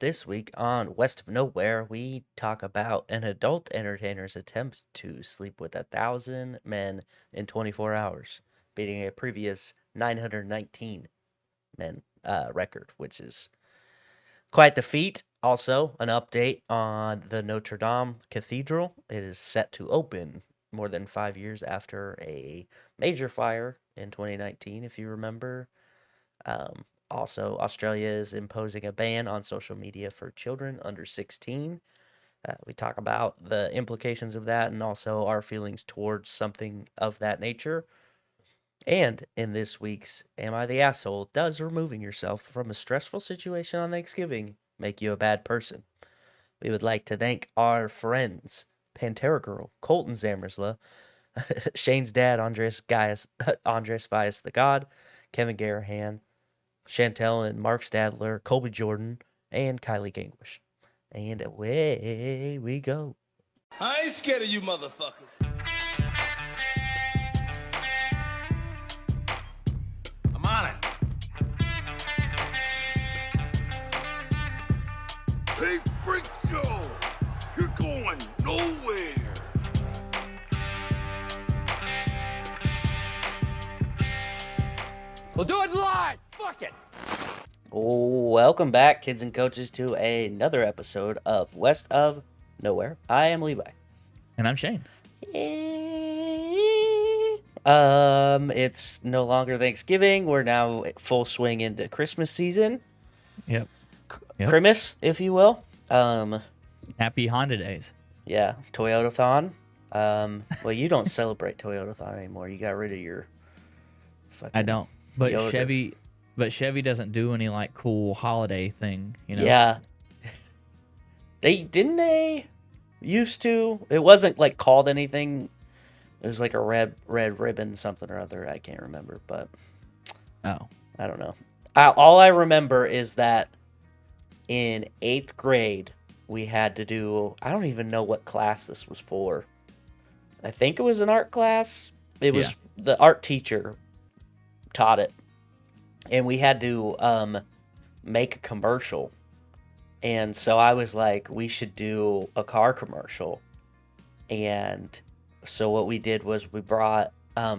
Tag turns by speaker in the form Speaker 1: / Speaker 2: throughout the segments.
Speaker 1: This week on West of Knowhere, we talk about an adult entertainer's attempt to sleep with 1,000 men in 24 hours, beating a previous 919 men record, which is quite the feat. Also, an update on the Notre Dame Cathedral. It is set to open more than 5 years after a major fire in 2019, if you remember. Also, Australia is imposing a ban on social media for children under 16. We talk about the implications of that and also our feelings towards something of that nature. And in this week's Am I the Asshole? Does removing yourself from a stressful situation on Thanksgiving make you a bad person? We would like to thank our friends, Pantera Girl, Colton Zamersla, Shane's dad, Andres Vias the God, Kevin Garahan, Chantel and Mark Stadler, Colby Jordan, and Kylie Gangwish. And away we go.
Speaker 2: I ain't scared of you motherfuckers. I'm on it.
Speaker 3: Hey, freak show! You're going nowhere!
Speaker 2: We'll do it live! Fuck it!
Speaker 1: Welcome back, kids and coaches, to another episode of West of Knowhere. I am Levi.
Speaker 4: And I'm Shane.
Speaker 1: It's no longer Thanksgiving. We're now full swing into Christmas season.
Speaker 4: Yep.
Speaker 1: Christmas, if you will.
Speaker 4: Happy Honda Days.
Speaker 1: Yeah, Toyota-thon. Well, you don't celebrate Toyota-thon anymore. You got rid of your fucking
Speaker 4: I don't. But
Speaker 1: Yoda.
Speaker 4: Chevy doesn't do any like cool holiday thing, you know.
Speaker 1: Yeah. They used to. It wasn't like called anything. It was like a red ribbon something or other. I can't remember, but
Speaker 4: Oh.
Speaker 1: I don't know. All I remember is that in 8th grade we had to do, I don't even know what class this was for. I think it was an art class. It was the art teacher taught it. And we had to make a commercial. And so I was like, we should do a car commercial. And so what we did was we brought,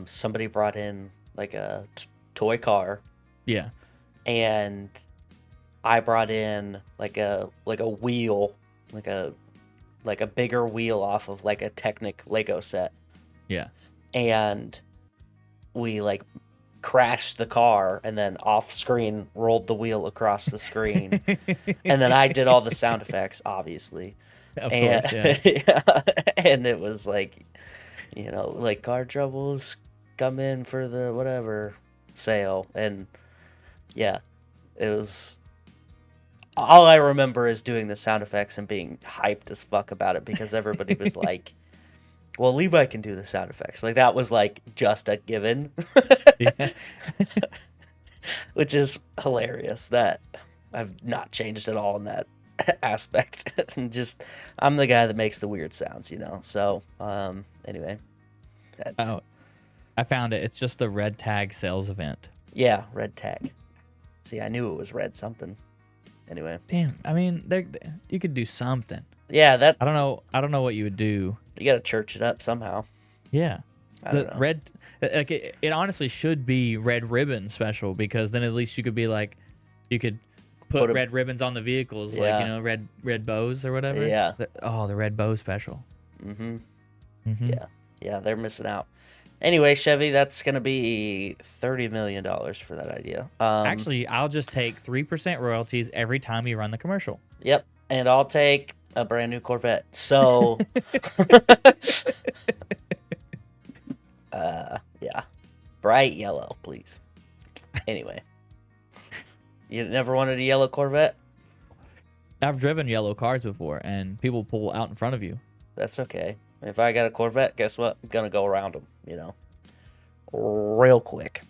Speaker 1: somebody brought in like a toy car.
Speaker 4: Yeah.
Speaker 1: And I brought in like a wheel, like a bigger wheel off of like a Technic Lego set.
Speaker 4: Yeah.
Speaker 1: And we like crashed the car and then off screen rolled the wheel across the screen. And then I did all the sound effects, obviously.
Speaker 4: Of
Speaker 1: And,
Speaker 4: course, yeah.
Speaker 1: yeah, and it was like, you know, like car troubles come in for the whatever sale. And yeah, it was, all I remember is doing the sound effects and being hyped as fuck about it because everybody was like, well, Levi can do the sound effects. Like, that was, like, just a given.
Speaker 4: Yeah.
Speaker 1: Which is hilarious that I've not changed at all in that aspect. And just, I'm the guy that makes the weird sounds, you know? So, anyway.
Speaker 4: Oh, I found it. It's just the red tag sales event.
Speaker 1: Yeah, red tag. See, I knew it was red something. Anyway.
Speaker 4: Damn. I mean, you could do something.
Speaker 1: Yeah, that,
Speaker 4: I don't know what you would do.
Speaker 1: you gotta church it up somehow.
Speaker 4: Yeah.
Speaker 1: I don't know.
Speaker 4: Red, like it honestly should be red ribbon special because then at least you could be like, you could put red ribbons on the vehicles, like, you know, red bows or whatever.
Speaker 1: Yeah.
Speaker 4: The red bow special.
Speaker 1: Mm-hmm.
Speaker 4: Mm-hmm.
Speaker 1: Yeah, they're missing out. Anyway, Chevy, that's going to be $30 million for that idea.
Speaker 4: Actually, I'll just take 3% royalties every time you run the commercial.
Speaker 1: Yep, and I'll take a brand new Corvette. So, yeah, bright yellow, please. Anyway, you never wanted a yellow Corvette?
Speaker 4: I've driven yellow cars before, and people pull out in front of you.
Speaker 1: That's okay. If I got a Corvette, guess what? I'm going to go around them, you know, real quick.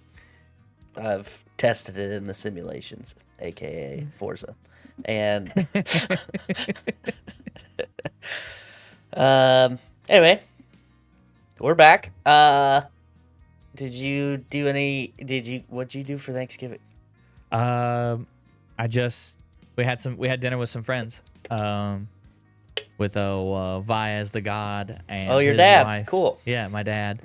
Speaker 1: I've tested it in the simulations, a.k.a. Forza. And anyway, we're back. What'd you do for Thanksgiving?
Speaker 4: I just We had dinner with some friends. With Vi as the god and
Speaker 1: Oh, your
Speaker 4: his
Speaker 1: dad.
Speaker 4: wife.
Speaker 1: Cool.
Speaker 4: Yeah, my dad.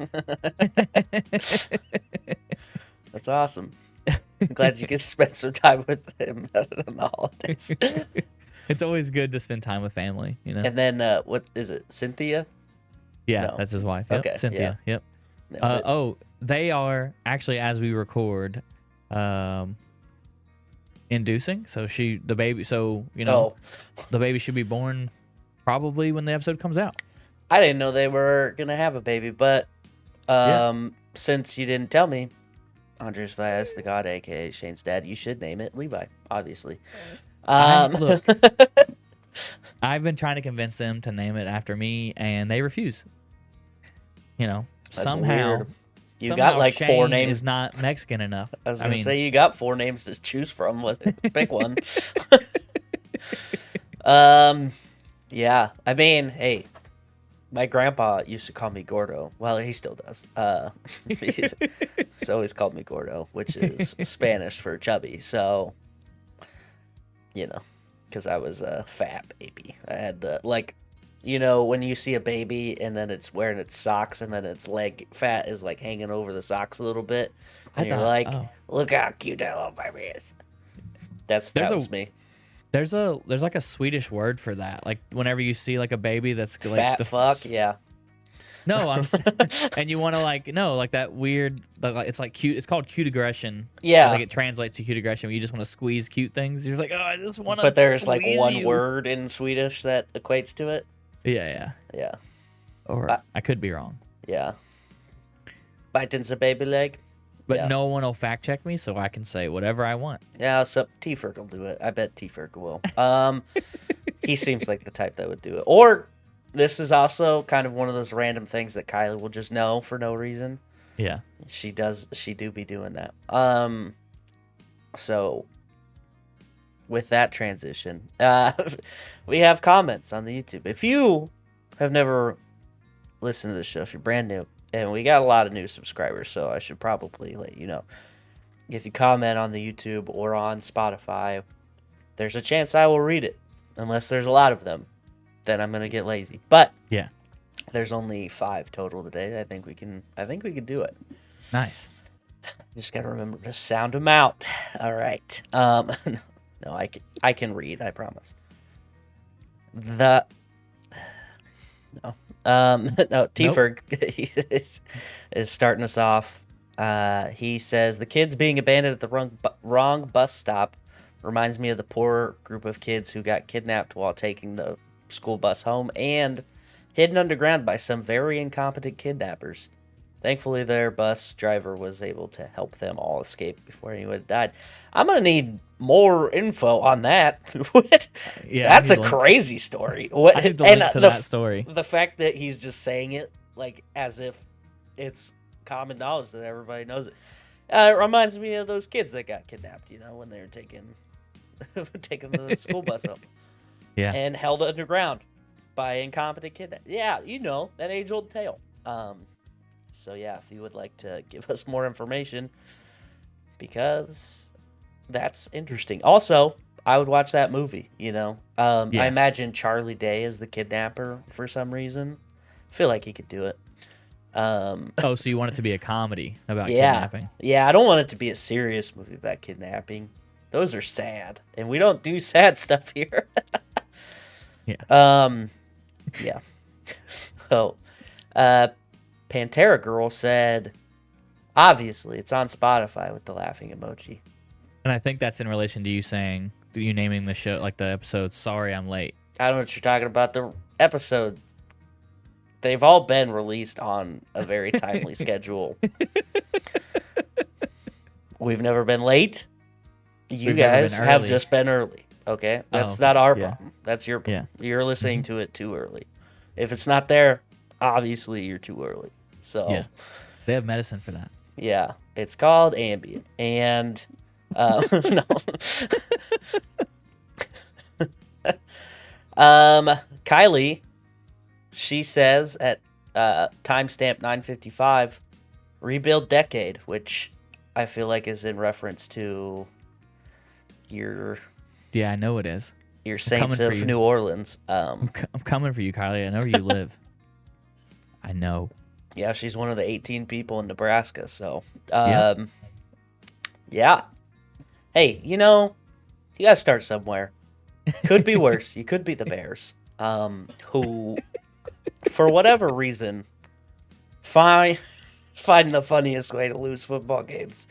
Speaker 1: That's awesome. I'm glad you get to spend some time with him on the holidays.
Speaker 4: It's always good to spend time with family, you know.
Speaker 1: And then what is it? Cynthia?
Speaker 4: Yeah,
Speaker 1: No.
Speaker 4: that's his wife. Yep.
Speaker 1: Okay,
Speaker 4: Cynthia. Yep.
Speaker 1: No,
Speaker 4: They are actually, as we record, inducing. So the baby. So
Speaker 1: Oh,
Speaker 4: the baby should be born probably when the episode comes out.
Speaker 1: I didn't know they were gonna have a baby, but since you didn't tell me, Andres Vias, the God, aka Shane's dad, you should name it Levi, obviously.
Speaker 4: Look, I've been trying to convince them to name it after me, and they refuse.
Speaker 1: That's
Speaker 4: Somehow
Speaker 1: weird. You got like
Speaker 4: Shane
Speaker 1: four names.
Speaker 4: is not Mexican enough.
Speaker 1: I was gonna say you got four names to choose from. Pick one. Yeah. I mean, hey, my grandpa used to call me Gordo. Well, he still does. He's always called me Gordo, which is Spanish for chubby. So, because I was a fat baby. I had when you see a baby and then it's wearing its socks and then its leg fat is like hanging over the socks a little bit, and you're like, look how cute that little baby is. That was me.
Speaker 4: There's like a Swedish word for that. Like whenever you see like a baby that's like
Speaker 1: fat fuck, yeah.
Speaker 4: No, and you want to like that weird. It's like cute. It's called cute aggression.
Speaker 1: Yeah,
Speaker 4: I think it translates to cute aggression. Where you just want to squeeze cute things. You're like, oh, I just want to.
Speaker 1: But there's like one word in Swedish that equates to it.
Speaker 4: Yeah. Or I could be wrong.
Speaker 1: Yeah. Biting the baby leg.
Speaker 4: But no one will fact check me, so I can say whatever I want.
Speaker 1: Yeah, so T-Ferg will do it. I bet T-Ferg will. He seems like the type that would do it. Or this is also kind of one of those random things that Kylie will just know for no reason.
Speaker 4: Yeah.
Speaker 1: She do be doing that. So with that transition, we have comments on the YouTube. If you have never listened to the show, if you're brand new, and we got a lot of new subscribers, so I should probably let you know. If you comment on the YouTube or on Spotify, there's a chance I will read it. Unless there's a lot of them, then I'm gonna get lazy. But
Speaker 4: yeah,
Speaker 1: there's only 5 total today. I think we can do it.
Speaker 4: Nice.
Speaker 1: Just gotta remember to sound them out. All right. No, I can read. I promise. No, T-Ferg is starting us off. He says, the kids being abandoned at the wrong bus stop reminds me of the poor group of kids who got kidnapped while taking the school bus home and hidden underground by some very incompetent kidnappers. Thankfully, their bus driver was able to help them all escape before anyone had died. I'm going to need more info on that.
Speaker 4: Yeah,
Speaker 1: that's a crazy story.
Speaker 4: I need to link to that story.
Speaker 1: The fact that he's just saying it like as if it's common knowledge that everybody knows it. It reminds me of those kids that got kidnapped, when they were taking the school bus home.
Speaker 4: Yeah.
Speaker 1: And held underground by incompetent kidnappers. Yeah, that age-old tale. So yeah, if you would like to give us more information, because that's interesting. Also, I would watch that movie, Yes. I imagine Charlie Day is the kidnapper for some reason. I feel like he could do it.
Speaker 4: So you want it to be a comedy about kidnapping?
Speaker 1: Yeah, I don't want it to be a serious movie about kidnapping. Those are sad, and we don't do sad stuff here.
Speaker 4: Yeah.
Speaker 1: Yeah. So, Pantera Girl said, obviously, it's on Spotify with the laughing emoji.
Speaker 4: And I think that's in relation to you naming the show, like the episode, Sorry I'm Late.
Speaker 1: I don't know what you're talking about. The episode, they've all been released on a very timely schedule. We've never been late. You guys have just been early. Okay? That's not our problem. That's your problem. Yeah. You're listening to it too early. If it's not there, obviously you're too early. So
Speaker 4: yeah. They have medicine for that.
Speaker 1: Yeah. It's called Ambien. And no. Kylie, she says at timestamp 9:55, rebuild decade, which I feel like is in reference to your
Speaker 4: Yeah, I know it is.
Speaker 1: Your
Speaker 4: I'm coming
Speaker 1: Saints
Speaker 4: for
Speaker 1: of
Speaker 4: you.
Speaker 1: New Orleans.
Speaker 4: I'm coming for you, Kylie. I know where you live. I know.
Speaker 1: Yeah, she's one of the 18 people in Nebraska. So,
Speaker 4: Yep.
Speaker 1: yeah. Hey, you know, you gotta start somewhere. Could be worse. You could be the Bears, who, for whatever reason, find the funniest way to lose football games.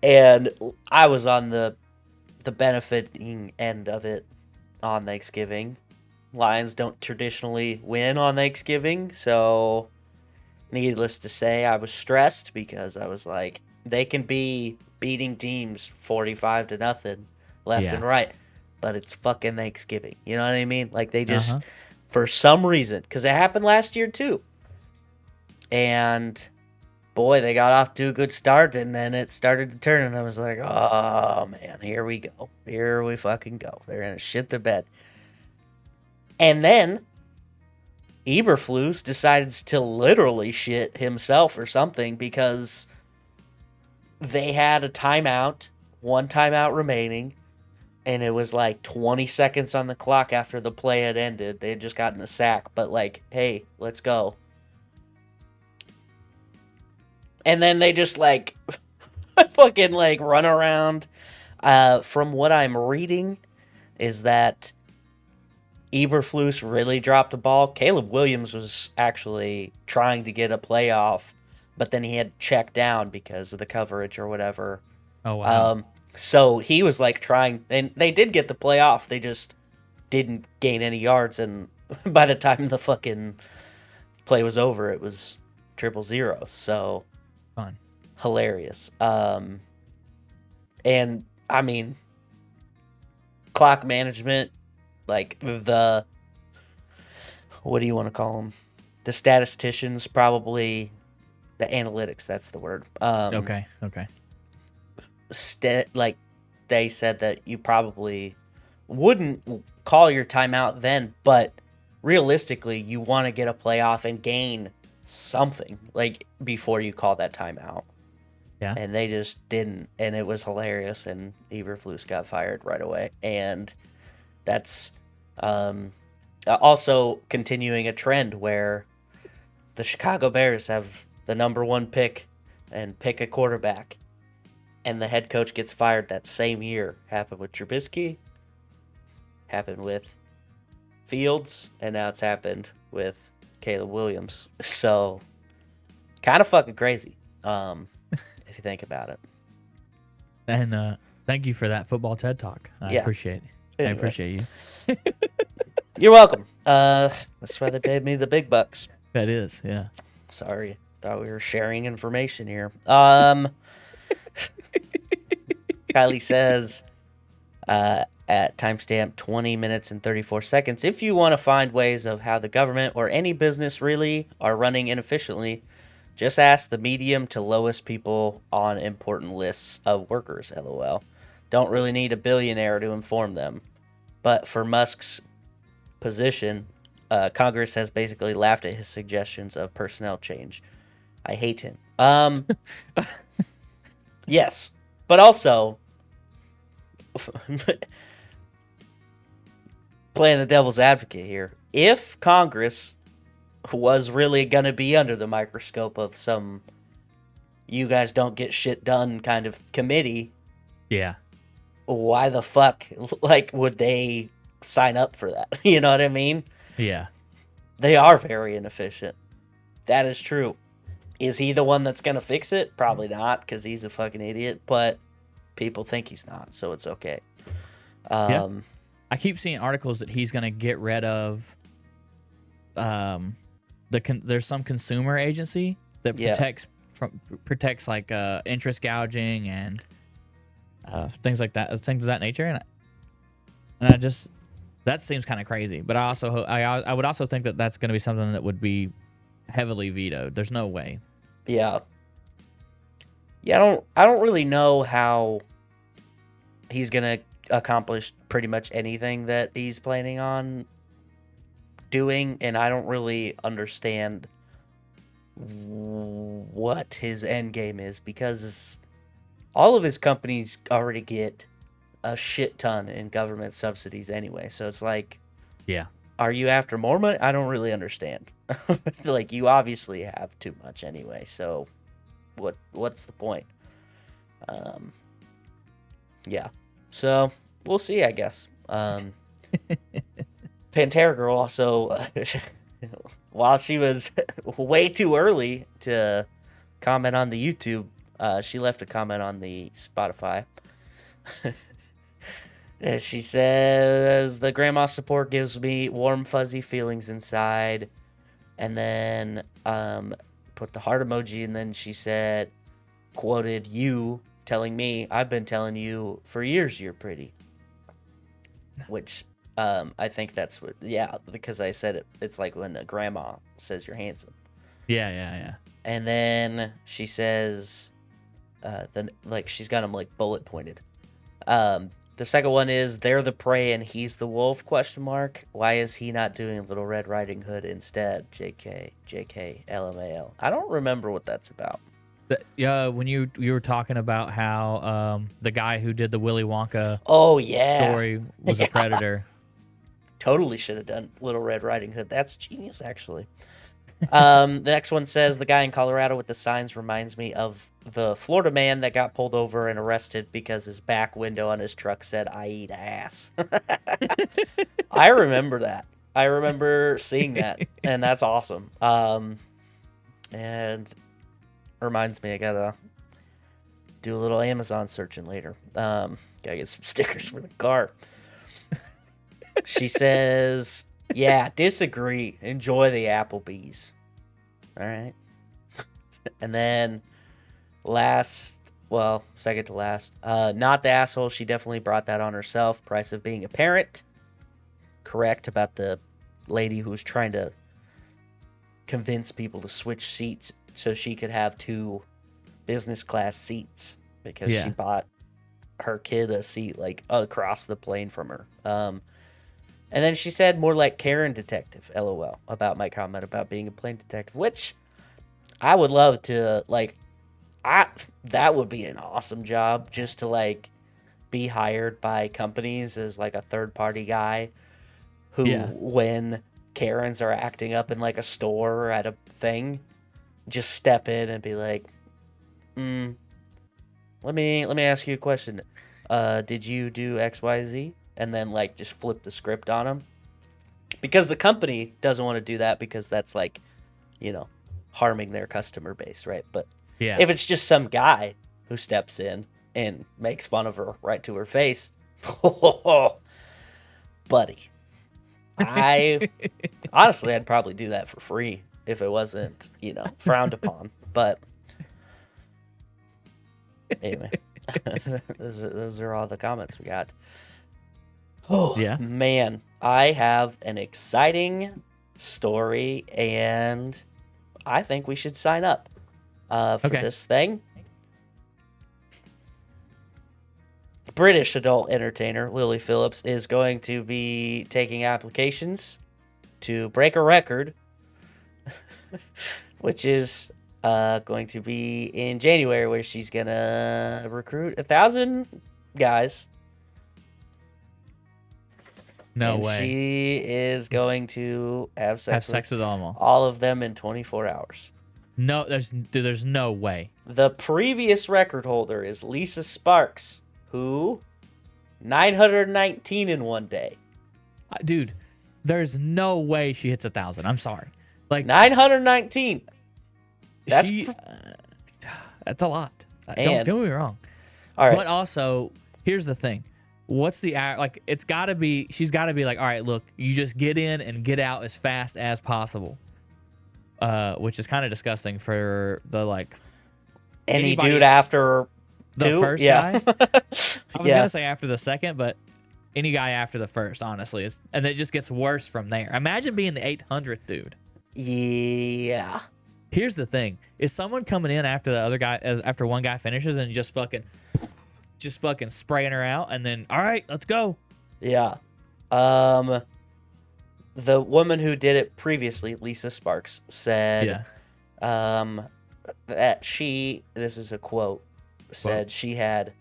Speaker 1: And I was on the benefiting end of it on Thanksgiving. Lions don't traditionally win on Thanksgiving, so needless to say, I was stressed because I was like, they can be beating teams 45 to nothing left and
Speaker 4: Yeah.
Speaker 1: right, but it's fucking Thanksgiving. You know what I mean? Like they
Speaker 4: Uh-huh.
Speaker 1: just, for some reason, because it happened last year too. And boy, they got off to a good start, and then it started to turn, and I was like, oh man, here we go. Here we fucking go. They're gonna shit the bed. And then Eberflus decides to literally shit himself or something because they had a timeout, one timeout remaining, and it was like 20 seconds on the clock after the play had ended. They had just gotten a sack, but like, hey, let's go. And then they just like fucking like run around. From what I'm reading, is that Eberflus really dropped a ball. Caleb Williams was actually trying to get a playoff, but then he had checked down because of the coverage or whatever.
Speaker 4: Oh, wow.
Speaker 1: So he was like trying, and they did get the playoff. They just didn't gain any yards, and by the time the fucking play was over, it was 0-0. So
Speaker 4: Fun.
Speaker 1: hilarious. And I mean, clock management, like the, what do you want to call them? The statisticians, probably the analytics. That's the word.
Speaker 4: Okay.
Speaker 1: Like they said that you probably wouldn't call your timeout then, but realistically, you want to get a playoff and gain something like before you call that timeout.
Speaker 4: Yeah.
Speaker 1: And they just didn't, and it was hilarious. And Eberflus got fired right away, and that's also continuing a trend where the Chicago Bears have the number one pick and pick a quarterback, and the head coach gets fired that same year. Happened with Trubisky, happened with Fields, and now it's happened with Caleb Williams. So, kind of fucking crazy, if you think about it.
Speaker 4: And thank you for that football TED Talk. I
Speaker 1: Yeah.
Speaker 4: appreciate it.
Speaker 1: Anyway.
Speaker 4: I appreciate you.
Speaker 1: You're welcome. That's why they paid me the big bucks.
Speaker 4: That is, yeah.
Speaker 1: Sorry. Thought we were sharing information here. Kylie says, at timestamp 20 minutes and 34 seconds, if you want to find ways of how the government or any business really are running inefficiently, just ask the medium to lowest people on important lists of workers, lol. Don't really need a billionaire to inform them. But for Musk's position, Congress has basically laughed at his suggestions of personnel change. I hate him. Yes, but also playing the devil's advocate here. If Congress was really going to be under the microscope of some you guys don't get shit done kind of committee,
Speaker 4: Yeah.
Speaker 1: why the fuck like would they sign up for that? You know what I mean?
Speaker 4: Yeah.
Speaker 1: They are very inefficient. That is true. Is he the one that's going to fix it? Probably not, because he's a fucking idiot, but people think he's not, so it's okay.
Speaker 4: Yeah. I keep seeing articles that he's going to get rid of there's some consumer agency that protects like interest gouging and things like that, things of that nature, and I just, that seems kind of crazy. But I would also think that that's going to be something that would be heavily vetoed. There's no way.
Speaker 1: Yeah. I don't really know how he's gonna accomplish pretty much anything that he's planning on doing, and I don't really understand what his end game is, because all of his companies already get a shit ton in government subsidies anyway. So it's like,
Speaker 4: Yeah.
Speaker 1: are you after more money? I don't really understand. Like, you obviously have too much anyway. So what's the point? Yeah. So we'll see, I guess. Pantera Girl also, while she was way too early to comment on the YouTube, she left a comment on the Spotify. She says, the grandma support gives me warm, fuzzy feelings inside. And then put the heart emoji. And then she said, quoted you telling me, I've been telling you for years you're pretty. Which I think that's what, yeah, because I said it. It's like when a grandma says you're handsome.
Speaker 4: Yeah.
Speaker 1: And then she says, then like she's got them like bullet pointed. The second one is they're the prey and he's the wolf? Question mark. Why is he not doing Little Red Riding Hood instead? JK, LMAO. I don't remember what that's about.
Speaker 4: Yeah, when you were talking about how the guy who did the Willy Wonka story was a predator.
Speaker 1: Totally should have done Little Red Riding Hood. That's genius, actually. The next one says the guy in Colorado with the signs reminds me of the Florida man that got pulled over and arrested because his back window on his truck said "I eat ass." I remember that. I remember seeing that, and that's awesome. And reminds me I gotta do a little Amazon searching later. Gotta get some stickers for the car. She says, yeah, disagree. Enjoy the Applebee's. All right. And then second to last, not the asshole. She definitely brought that on herself. Price of being a parent. Correct about the lady who was trying to convince people to switch seats so she could have 2 business class seats because she bought her kid a seat like across the plane from her. And then she said more like Karen detective, LOL, about my comment about being a plane detective, which I would love to, like, that would be an awesome job, just to, like, be hired by companies as, like, a third-party guy who, when Karens are acting up in, like, a store or at a thing, just step in and be like, let me ask you a question. Did you do XYZ? And then, like, just flip the script on them. Because the company doesn't want to do that because that's, like, you know, harming their customer base, right? But if it's just some guy who steps in and makes fun of her right to her face, buddy, honestly, I'd probably do that for free if it wasn't, frowned upon. But anyway, those are all the comments we got. Oh, man, I have an exciting story, and I think we should sign up for this thing. British adult entertainer Lily Phillips is going to be taking applications to break a record, which is going to be in January, where she's going to recruit 1,000 guys.
Speaker 4: No
Speaker 1: and
Speaker 4: way.
Speaker 1: She is going to have sex
Speaker 4: with
Speaker 1: all of them in 24 hours.
Speaker 4: No, there's no way.
Speaker 1: The previous record holder is Lisa Sparks, who 919 in one day.
Speaker 4: Dude, there's no way she hits 1,000. I'm sorry. Like
Speaker 1: 919. That's
Speaker 4: that's a lot.
Speaker 1: And,
Speaker 4: don't get me wrong.
Speaker 1: All right.
Speaker 4: But also, here's the thing. What's the like? It's got to be. She's got to be like, all right, look, you just get in and get out as fast as possible. Which is kind of disgusting for the like.
Speaker 1: Any dude after
Speaker 4: the first guy. I was gonna say after the second, but any guy after the first, honestly, and it just gets worse from there. Imagine being the 800th dude.
Speaker 1: Yeah.
Speaker 4: Here's the thing: is someone coming in after the other guy, after one guy finishes, and just fucking spraying her out, and then all right, let's go.
Speaker 1: Yeah. The woman who did it previously, Lisa Sparks, said that this is a quote, said she had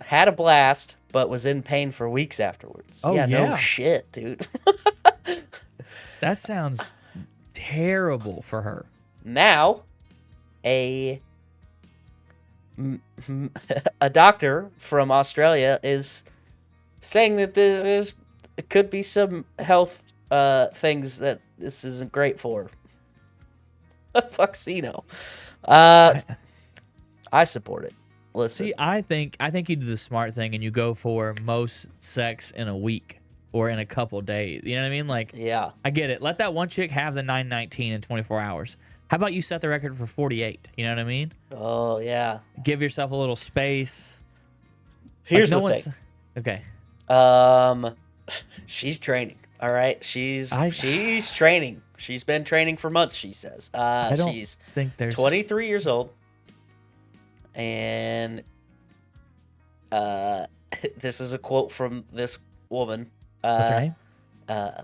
Speaker 1: had a blast, but was in pain for weeks afterwards.
Speaker 4: Oh,
Speaker 1: No
Speaker 4: yeah.
Speaker 1: shit, dude.
Speaker 4: That sounds terrible for her.
Speaker 1: Now, a doctor from Australia is saying that there could be some health things that this isn't great for. Fucksino. I support it. Listen.
Speaker 4: See, I think you do the smart thing and you go for most sex in a week or in a couple days. You know what I mean? Like,
Speaker 1: Yeah.
Speaker 4: I get it. Let that one chick have the 919 in 24 hours. How about you set the record for 48? You know what I mean?
Speaker 1: Oh, yeah.
Speaker 4: Give yourself a little space.
Speaker 1: Here's
Speaker 4: like,
Speaker 1: the thing.
Speaker 4: Okay.
Speaker 1: She's training. All right. She's training. She's been training for months, she says.
Speaker 4: I don't
Speaker 1: She's
Speaker 4: think there's
Speaker 1: 23 years old. And this is a quote from this woman.
Speaker 4: What's her name?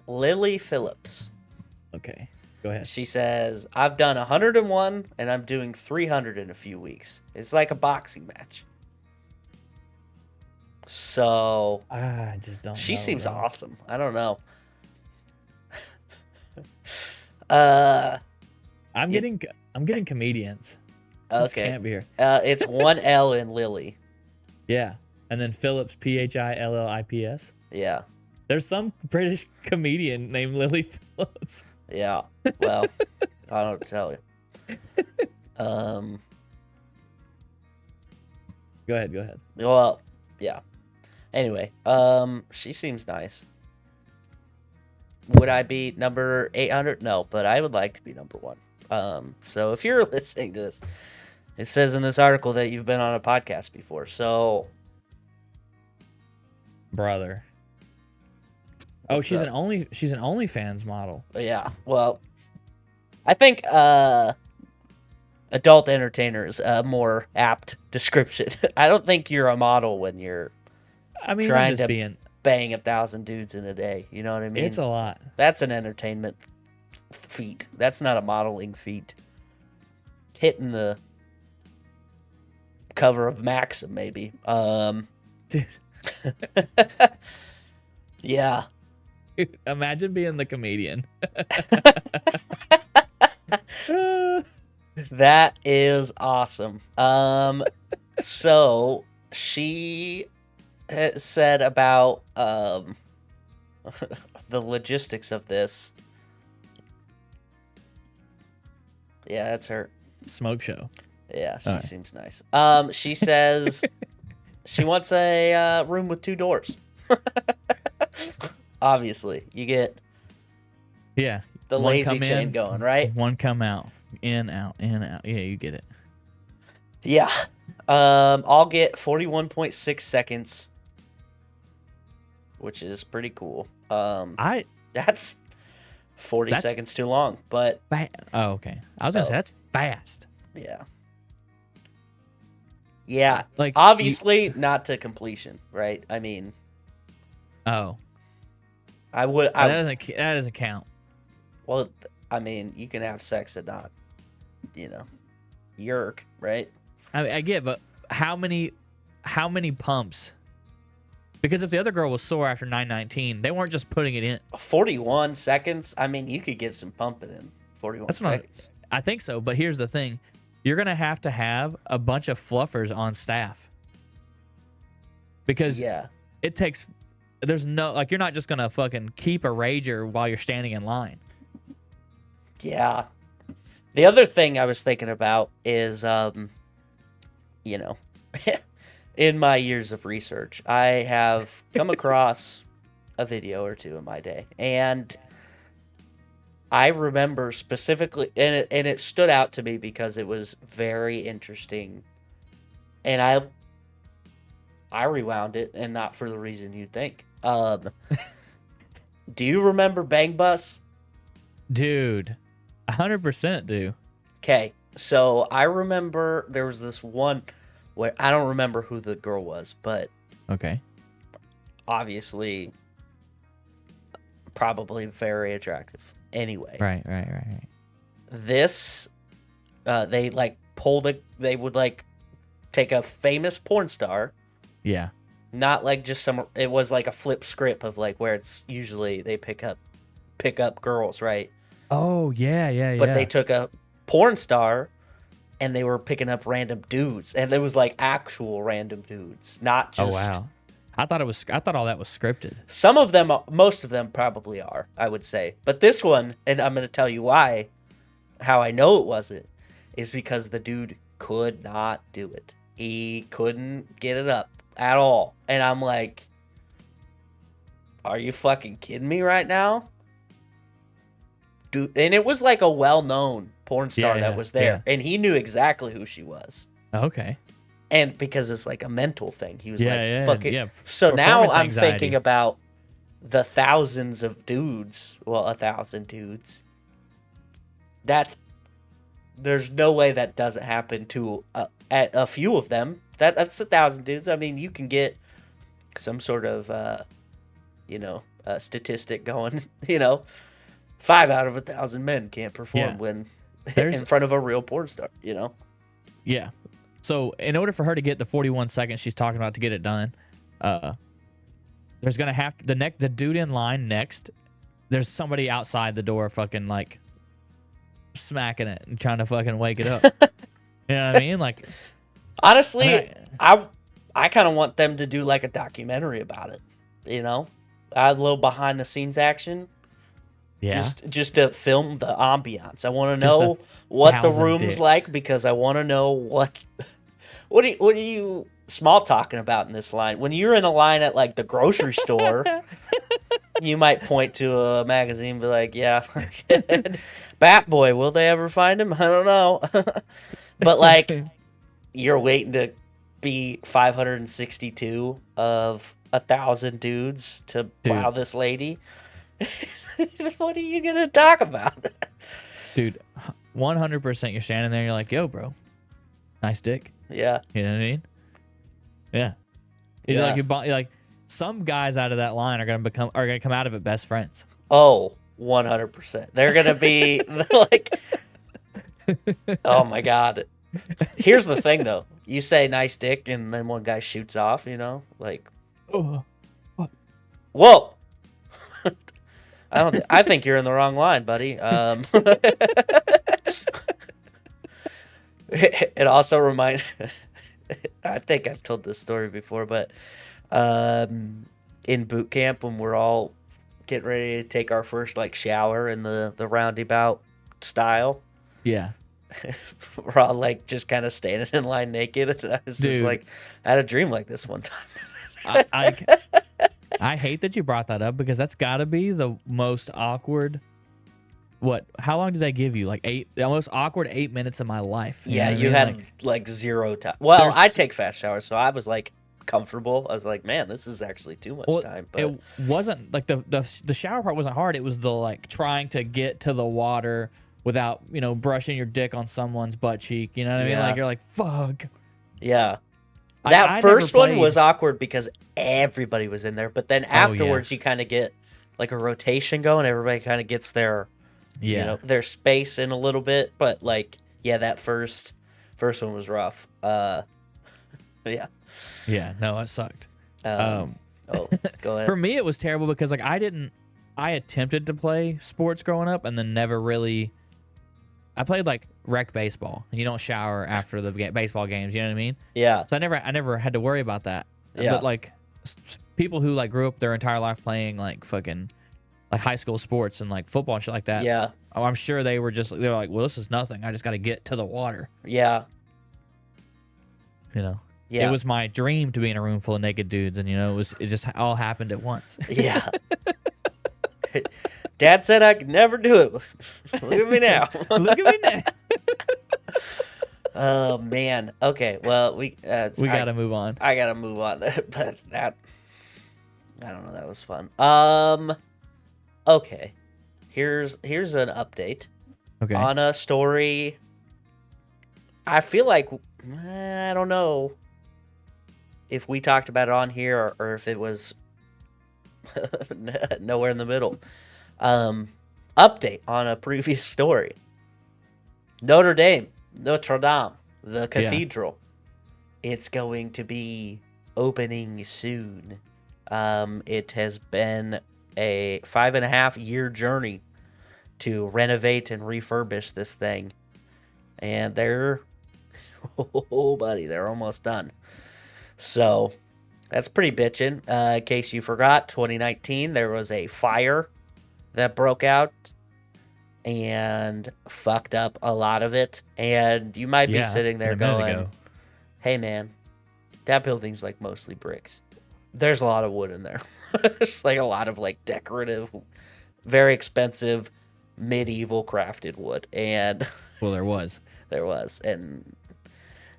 Speaker 1: Lily Phillips.
Speaker 4: Okay. Go ahead.
Speaker 1: She says, I've done 101 and I'm doing 300 in a few weeks. It's like a boxing match. So
Speaker 4: I just don't
Speaker 1: she
Speaker 4: know,
Speaker 1: seems
Speaker 4: though.
Speaker 1: awesome. I don't know.
Speaker 4: I'm getting comedians. This
Speaker 1: Okay.
Speaker 4: can't be here.
Speaker 1: It's one L in Lily.
Speaker 4: Yeah. And then Phillips, Phillips.
Speaker 1: Yeah.
Speaker 4: There's some British comedian named Lily Phillips.
Speaker 1: Yeah. Well, I don't know what to tell you.
Speaker 4: Go ahead.
Speaker 1: Well, yeah. Anyway, she seems nice. Would I be number 800? No, but I would like to be number 1. So if you're listening to this, it says in this article that you've been on a podcast before. So,
Speaker 4: Brother. Oh,
Speaker 1: What's
Speaker 4: she's
Speaker 1: up?
Speaker 4: an OnlyFans model.
Speaker 1: yeah. Well, I think adult entertainer is a more apt description. I don't think you're a model when you're
Speaker 4: I mean,
Speaker 1: trying
Speaker 4: I'm just
Speaker 1: to
Speaker 4: being.
Speaker 1: bang 1,000 dudes in a day. You know what I mean?
Speaker 4: It's a lot.
Speaker 1: That's an entertainment feat. That's not a modeling feat. Hitting the cover of Maxim, maybe.
Speaker 4: Dude,
Speaker 1: Yeah.
Speaker 4: imagine being the comedian.
Speaker 1: That is awesome. So she said about the logistics of this. Yeah, that's her.
Speaker 4: Smoke show.
Speaker 1: Yeah, she
Speaker 4: Alright.
Speaker 1: seems nice. She says she wants a room with 2 doors. Obviously, you get
Speaker 4: Yeah.
Speaker 1: the
Speaker 4: One
Speaker 1: lazy
Speaker 4: come
Speaker 1: chain
Speaker 4: in,
Speaker 1: going, right?
Speaker 4: One come out. In, out, in, out. Yeah, you get it.
Speaker 1: Yeah. I'll get 41.6 seconds, which is pretty cool. That's 40
Speaker 4: That's-
Speaker 1: seconds too long, but
Speaker 4: Oh, okay. I was gonna
Speaker 1: Oh.
Speaker 4: say that's fast.
Speaker 1: yeah. Yeah.
Speaker 4: Like
Speaker 1: Obviously, not to completion, right? I mean,
Speaker 4: Oh,
Speaker 1: I would.
Speaker 4: that doesn't count.
Speaker 1: Well, I mean, you can have sex and not, yerk, right?
Speaker 4: I get, but how many pumps? Because if the other girl was sore after 919, they weren't just putting it in.
Speaker 1: 41 seconds. I mean, you could get some pumping in 41
Speaker 4: That's what
Speaker 1: seconds.
Speaker 4: I think so. But here's the thing: you're gonna have to have a bunch of fluffers on staff because
Speaker 1: Yeah.
Speaker 4: it takes. There's no you're not just gonna fucking keep a rager while you're standing in line.
Speaker 1: Yeah. The other thing I was thinking about is, in my years of research, I have come across a video or two in my day, and I remember specifically, and it stood out to me because it was very interesting, and I rewound it, and not for the reason you'd think. Do you remember Bang Bus?
Speaker 4: Dude, 100% do.
Speaker 1: Okay, so I remember there was this one where I don't remember who the girl was, but
Speaker 4: Okay.
Speaker 1: obviously probably very attractive. Anyway,
Speaker 4: Right.
Speaker 1: this they would take a famous porn star
Speaker 4: Yeah.
Speaker 1: Not like just some. It was like a flip script of like where it's usually they pick up girls, right?
Speaker 4: Oh yeah, yeah,
Speaker 1: But they
Speaker 4: yeah.
Speaker 1: took a porn star and they were picking up random dudes, and it was like actual random dudes, not
Speaker 4: Oh
Speaker 1: just
Speaker 4: wow. I thought all that was scripted.
Speaker 1: some of them. Most of them probably are, I would say. But this one, and I'm going to tell you why, how I know it wasn't, is because the dude could not do it. He couldn't get it up at all. And I'm like, are you fucking kidding me right now? Dude, and it was like a well-known porn star that was there, and he knew exactly who she was.
Speaker 4: Okay.
Speaker 1: And because it's like a mental thing, he was
Speaker 4: Yeah,
Speaker 1: like,
Speaker 4: yeah,
Speaker 1: "Fuck it."
Speaker 4: yeah.
Speaker 1: So now
Speaker 4: Performance
Speaker 1: I'm
Speaker 4: anxiety.
Speaker 1: thinking about the thousands of dudes. Well, 1,000 dudes. There's no way that doesn't happen to a few of them. That's 1,000 dudes. I mean, you can get some sort of statistic going. 5 out of 1,000 men can't perform
Speaker 4: Yeah.
Speaker 1: when
Speaker 4: There's-
Speaker 1: in front of a real porn star.
Speaker 4: Yeah. So in order for her to get the 41 seconds she's talking about to get it done, there's gonna have the dude in line next. There's somebody outside the door, fucking like smacking it and trying to fucking wake it up. You know what I mean? Like,
Speaker 1: Honestly, I kind of want them to do like a documentary about it. A little behind the scenes action.
Speaker 4: yeah.
Speaker 1: Just to film the ambiance. I want to
Speaker 4: Just
Speaker 1: know what the
Speaker 4: 1,000
Speaker 1: room's
Speaker 4: dicks.
Speaker 1: like, because I want to know what are you small talking about in this line? When you're in a line at like the grocery store, you might point to a magazine and be like, "Yeah, Bat Boy, will they ever find him? I don't know." But like, you're waiting to be 562 of 1,000 dudes to plow this lady. What are you gonna talk about?
Speaker 4: Dude, 100% you're standing there, you're like, yo, bro, nice dick.
Speaker 1: Yeah.
Speaker 4: You know what I mean? Yeah.
Speaker 1: Yeah.
Speaker 4: You're like some guys out of that line are gonna come out of it best friends.
Speaker 1: Oh, 100%. They're gonna be like, oh my god. Here's the thing, though. You say nice dick, and then one guy shoots off. Like,
Speaker 4: Oh, what?
Speaker 1: whoa. I think you're in the wrong line, buddy. It also reminds. I think I've told this story before, but in boot camp, when we're all getting ready to take our first like shower in the roundabout style,
Speaker 4: Yeah.
Speaker 1: we're all like just kind of standing in line naked. And I was just
Speaker 4: Dude.
Speaker 1: like, I had a dream like this one time.
Speaker 4: I hate that you brought that up, because that's got to be the most awkward. How long did they give you? Like the most awkward 8 minutes of my life.
Speaker 1: Yeah,
Speaker 4: know what I
Speaker 1: you
Speaker 4: mean?
Speaker 1: had like zero time. Well,
Speaker 4: There's-
Speaker 1: I take fast showers, so I was like comfortable. I was like, man, this is actually too much time. But
Speaker 4: it wasn't like the shower part wasn't hard. It was the like trying to get to the water without brushing your dick on someone's butt cheek. You know what I mean?
Speaker 1: Yeah.
Speaker 4: Like, you're like, fuck.
Speaker 1: yeah,
Speaker 4: I
Speaker 1: that
Speaker 4: never
Speaker 1: first one
Speaker 4: played-
Speaker 1: was awkward because everybody was in there. But then afterwards, you kind of get like a rotation going. Everybody kind of gets their their space in a little bit. But like, yeah, that first one was rough. Yeah.
Speaker 4: Yeah, no, it sucked.
Speaker 1: Oh, go ahead.
Speaker 4: For me, it was terrible because like I attempted to play sports growing up and then never really. I played like rec baseball, and you don't shower after the baseball games. You know what I mean?
Speaker 1: Yeah.
Speaker 4: So I never had to worry about that.
Speaker 1: Yeah.
Speaker 4: But like people who like grew up their entire life playing like fucking like high school sports and like football and shit like that.
Speaker 1: Yeah.
Speaker 4: Oh, I'm sure they were like, well, this is nothing. I just got to get to the water.
Speaker 1: Yeah. Yeah.
Speaker 4: It was my dream to be in a room full of naked dudes, and it just all happened at once.
Speaker 1: Yeah. Dad said I could never do it. Look at me now.
Speaker 4: Look at me now.
Speaker 1: Oh man. Okay. Well, we
Speaker 4: gotta move on.
Speaker 1: I gotta move on. But that, I don't know. That was fun. Okay. Here's an update.
Speaker 4: Okay.
Speaker 1: On a story. I feel like I don't know if we talked about it on here or if it was nowhere in the middle. Update on a previous story. Notre Dame, the cathedral. It's going to be opening soon. It has been a 5.5 year journey to renovate and refurbish this thing. And they're, oh, buddy, they're almost done. So that's pretty bitchin'. In case you forgot, 2019, there was a fire that broke out and fucked up a lot of it. And you might be
Speaker 4: Yeah, that's
Speaker 1: sitting
Speaker 4: been
Speaker 1: there
Speaker 4: a minute
Speaker 1: going,
Speaker 4: ago.
Speaker 1: hey, man, that building's like mostly bricks. There's a lot of wood in there. It's like a lot of like decorative, very expensive, medieval crafted wood. And
Speaker 4: Well, there was.
Speaker 1: there was. And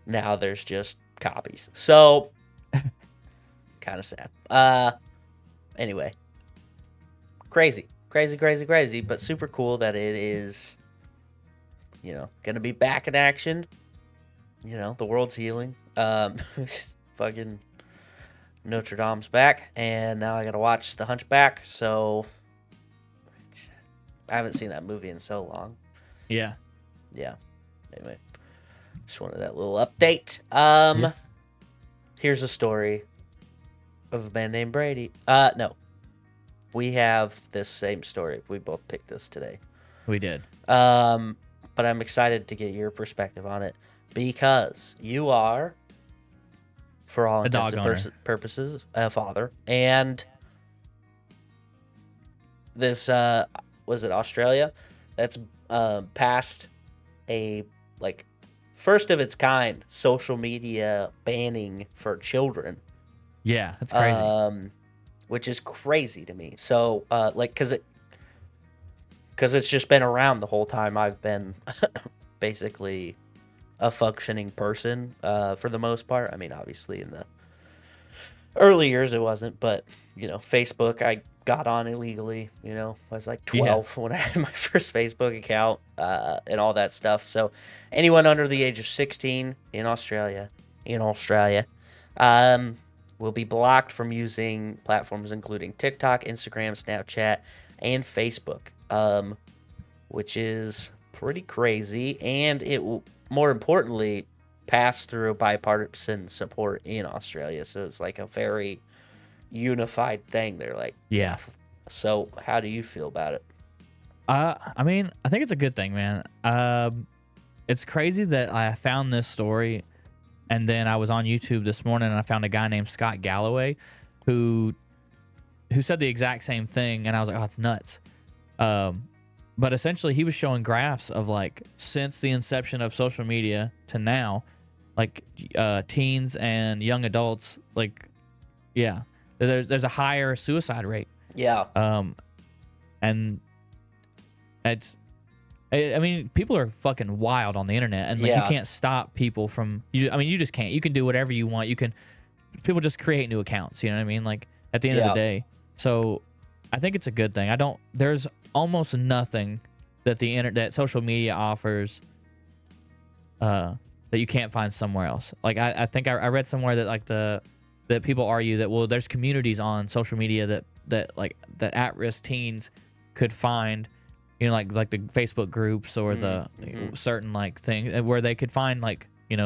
Speaker 1: now there's just copies. So, kind of sad. Anyway. Crazy. Crazy, but super cool that it is, gonna be back in action. The world's healing. Fucking Notre Dame's back, and now I gotta watch The Hunchback, so I haven't seen that movie in so long.
Speaker 4: Yeah.
Speaker 1: Yeah. Anyway, just wanted that little update.
Speaker 4: Yeah.
Speaker 1: Here's a story of a man named Brady. No. We have this same story. We both picked this today.
Speaker 4: We did.
Speaker 1: But I'm excited to get your perspective on it because you are, for all intents and purposes, a father. And this, was it Australia? That's passed a, first of its kind social media banning for children.
Speaker 4: Yeah, that's crazy.
Speaker 1: Which is crazy to me. So, because it's just been around the whole time I've been basically a functioning person, for the most part. I mean, obviously in the early years it wasn't, but, Facebook, I got on illegally, I was like 12 when I had my first Facebook account, and all that stuff. So anyone under the age of 16 in Australia, will be blocked from using platforms including TikTok, Instagram, Snapchat, and Facebook, which is pretty crazy. And it will, more importantly, pass through bipartisan support in Australia. So it's like a very unified thing. They're like,
Speaker 4: yeah.
Speaker 1: So how do you feel about it?
Speaker 4: I mean, I think it's a good thing, man. It's crazy that I found this story. And then I was on YouTube this morning and I found a guy named Scott Galloway who said the exact same thing. And I was like, oh, it's nuts. But essentially he was showing graphs of since the inception of social media to now, teens and young adults, there's a higher suicide rate.
Speaker 1: Yeah.
Speaker 4: And I mean, people are fucking wild on the internet, and you can't stop people from. You just can't. You can do whatever you want. People just create new accounts. You know what I mean? At the end of the day. So, I think it's a good thing. There's almost nothing that that social media offers, that you can't find somewhere else. I think I read somewhere that that people argue that there's communities on social media that at-risk teens could find. Like the Facebook groups or the certain thing where they could find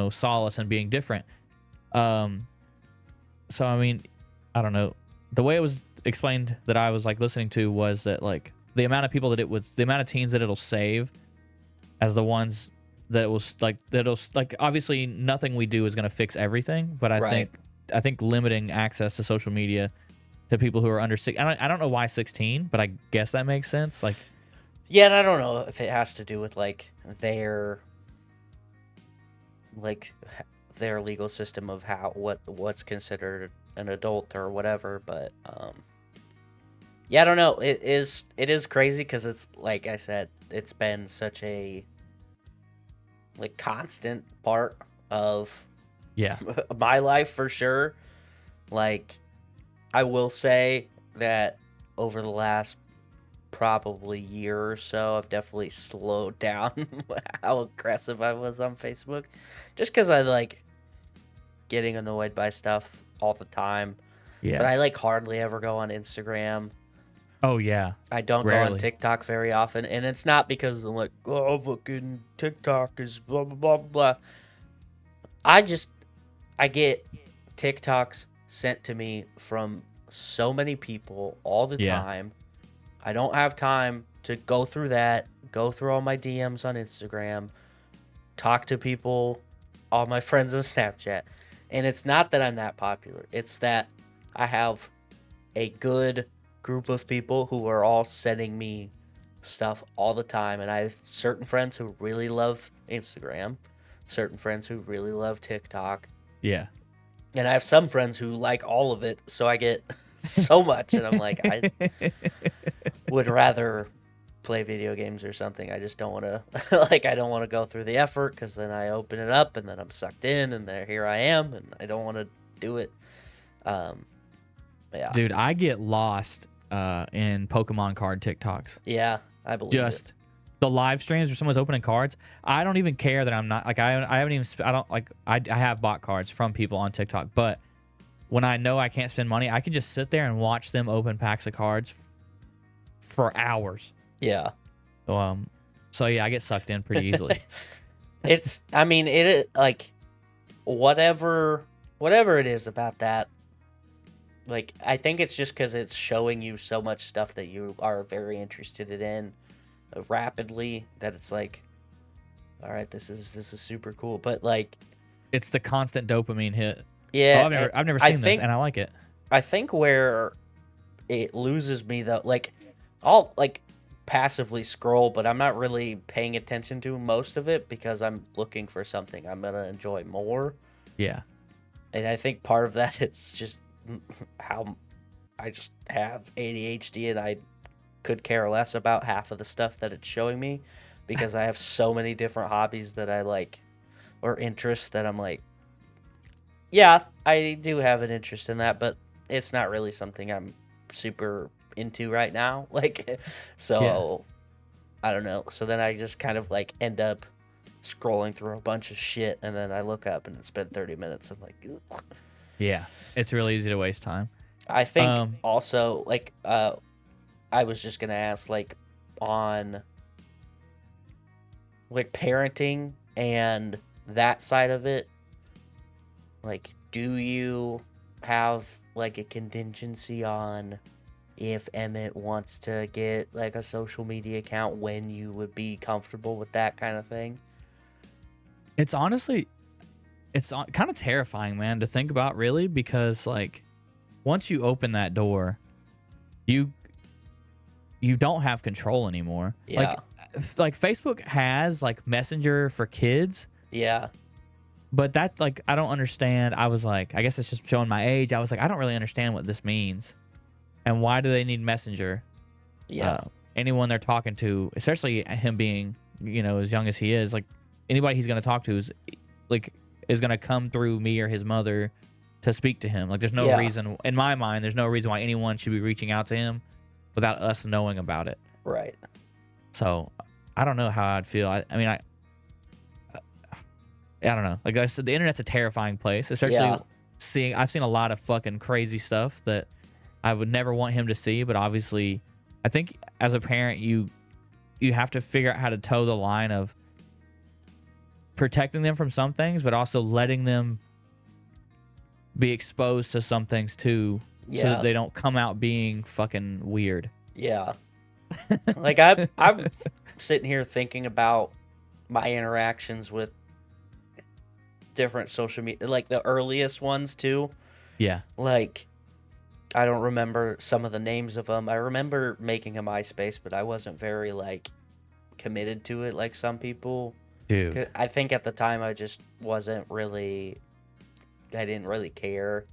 Speaker 4: solace in being different. So I mean, I don't know. The way it was explained that I was listening to was that the amount of people the amount of teens that it'll save as the ones that it was that'll obviously nothing we do is going to fix everything, but I think limiting access to social media to people who are under 6. I don't know why 16, but I guess that makes sense.
Speaker 1: Yeah, and I don't know if it has to do with their legal system of what's considered an adult or whatever, but yeah, I don't know. It is crazy because it's like I said, it's been such a constant part of my life for sure. I will say that over the last probably year or so, I've definitely slowed down how aggressive I was on Facebook, just because I getting annoyed by stuff all the time. But I hardly ever go on Instagram.
Speaker 4: Oh yeah,
Speaker 1: I don't go on TikTok very often, and it's not because I'm oh, fucking TikTok is blah blah blah blah. I get TikToks sent to me from so many people all the
Speaker 4: Yeah.
Speaker 1: time. I don't have time to go through that, go through all my DMs on Instagram, talk to people, all my friends on Snapchat. And it's not that I'm that popular. It's that I have a good group of people who are all sending me stuff all the time. And I have certain friends who really love Instagram, certain friends who really love TikTok.
Speaker 4: Yeah.
Speaker 1: And I have some friends who like all of it. So I get so much. And I'm like, I would rather play video games or something. I just don't want to, like, I don't want to go through the effort because then I open it up and then I'm sucked in and there, here I am. And I don't want to do it. Yeah.
Speaker 4: Dude, I get lost in Pokemon card TikToks.
Speaker 1: Yeah, I believe
Speaker 4: Just the live streams where someone's opening cards. I don't even care that I'm not like I haven't even I don't like I have bought cards from people on TikTok, but when I know I can't spend money, I can just sit there and watch them open packs of cards for hours.
Speaker 1: Yeah.
Speaker 4: So yeah, I get sucked in pretty easily.
Speaker 1: I mean, it like whatever it is about that. Like, I think it's just because it's showing you so much stuff that you are very interested in rapidly that it's like, all right, this is super cool. But like,
Speaker 4: it's the constant dopamine hit.
Speaker 1: yeah,
Speaker 4: Oh, I've never seen this, and I like it.
Speaker 1: I think where it loses me though, like, I'll like passively scroll, but I'm not really paying attention to most of it because I'm looking for something I'm gonna enjoy more.
Speaker 4: Yeah.
Speaker 1: And I think part of that is just how I just have ADHD and I could care less about half of the stuff that it's showing me because I have so many different hobbies that I like or interests that I'm like, yeah, I do have an interest in that, but it's not really something I'm super into right now. Like, so I don't know. So then I just kind of like end up scrolling through a bunch of shit and then I look up and it's been 30 minutes. I'm like, ugh.
Speaker 4: Yeah, it's really easy to waste time.
Speaker 1: I think also, like, I was just gonna ask, like, on, like, parenting and that side of it, like, do you have, like, a contingency on if Emmett wants to get, like, a social media account, when you would be comfortable with that kind of thing?
Speaker 4: It's honestly, it's kind of terrifying, man, to think about, really, because like once you open that door, you don't have control anymore.
Speaker 1: Yeah.
Speaker 4: Like Facebook has like Messenger for kids.
Speaker 1: Yeah.
Speaker 4: But that's like, I don't understand. I was like, I guess it's just showing my age. I was like, I don't really understand what this means. And why do they need Messenger?
Speaker 1: Yeah.
Speaker 4: Anyone they're talking to, especially him being, as young as he is, like anybody he's going to talk to is going to come through me or his mother to speak to him. Like, there's no reason, in my mind, there's no reason why anyone should be reaching out to him without us knowing about it.
Speaker 1: Right.
Speaker 4: So, I don't know how I'd feel. I mean, I don't know. Like I said, the internet's a terrifying place, especially I've seen a lot of fucking crazy stuff that I would never want him to see. But obviously, I think as a parent, you have to figure out how to toe the line of protecting them from some things, but also letting them be exposed to some things too, so that they don't come out being fucking weird.
Speaker 1: Yeah. Like, I'm sitting here thinking about my interactions with different social media, like the earliest ones too.
Speaker 4: Yeah.
Speaker 1: Like, I don't remember some of the names of them. I remember making a MySpace, but I wasn't very, like, committed to it like some people.
Speaker 4: Dude.
Speaker 1: I think at the time I just wasn't really, I didn't really care.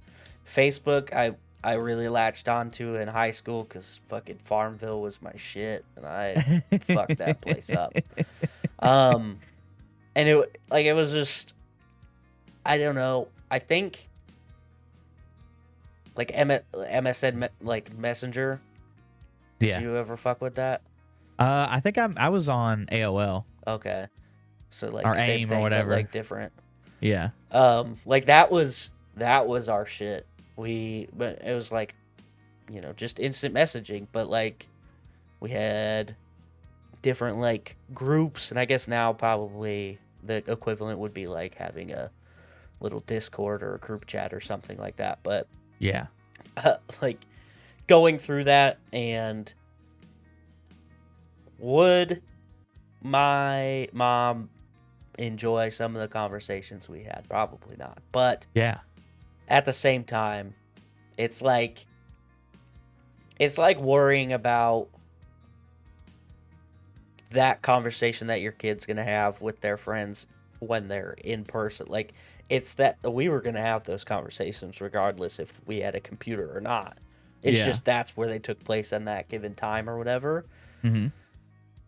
Speaker 1: Facebook, I really latched onto in high school because fucking Farmville was my shit, and I fucked that place up. And it was just, I don't know. I think like MSN, like Messenger. Did you ever fuck with that?
Speaker 4: I think I was on AOL.
Speaker 1: Okay. So like
Speaker 4: or
Speaker 1: same
Speaker 4: AIM
Speaker 1: thing,
Speaker 4: or whatever,
Speaker 1: but like different.
Speaker 4: Yeah.
Speaker 1: Like that was our shit. But it was like, just instant messaging, but like we had different like groups, and I guess now probably the equivalent would be like having a little Discord or a group chat or something like that. But
Speaker 4: Yeah.
Speaker 1: Like going through that, and would my mom enjoy some of the conversations we had? Probably not. But
Speaker 4: Yeah.
Speaker 1: at the same time, it's like worrying about that conversation that your kid's gonna have with their friends when they're in person. Like, it's that we were gonna have those conversations regardless if we had a computer or not. It's
Speaker 4: Yeah.
Speaker 1: just that's where they took place in that given time or whatever.
Speaker 4: Mm-hmm.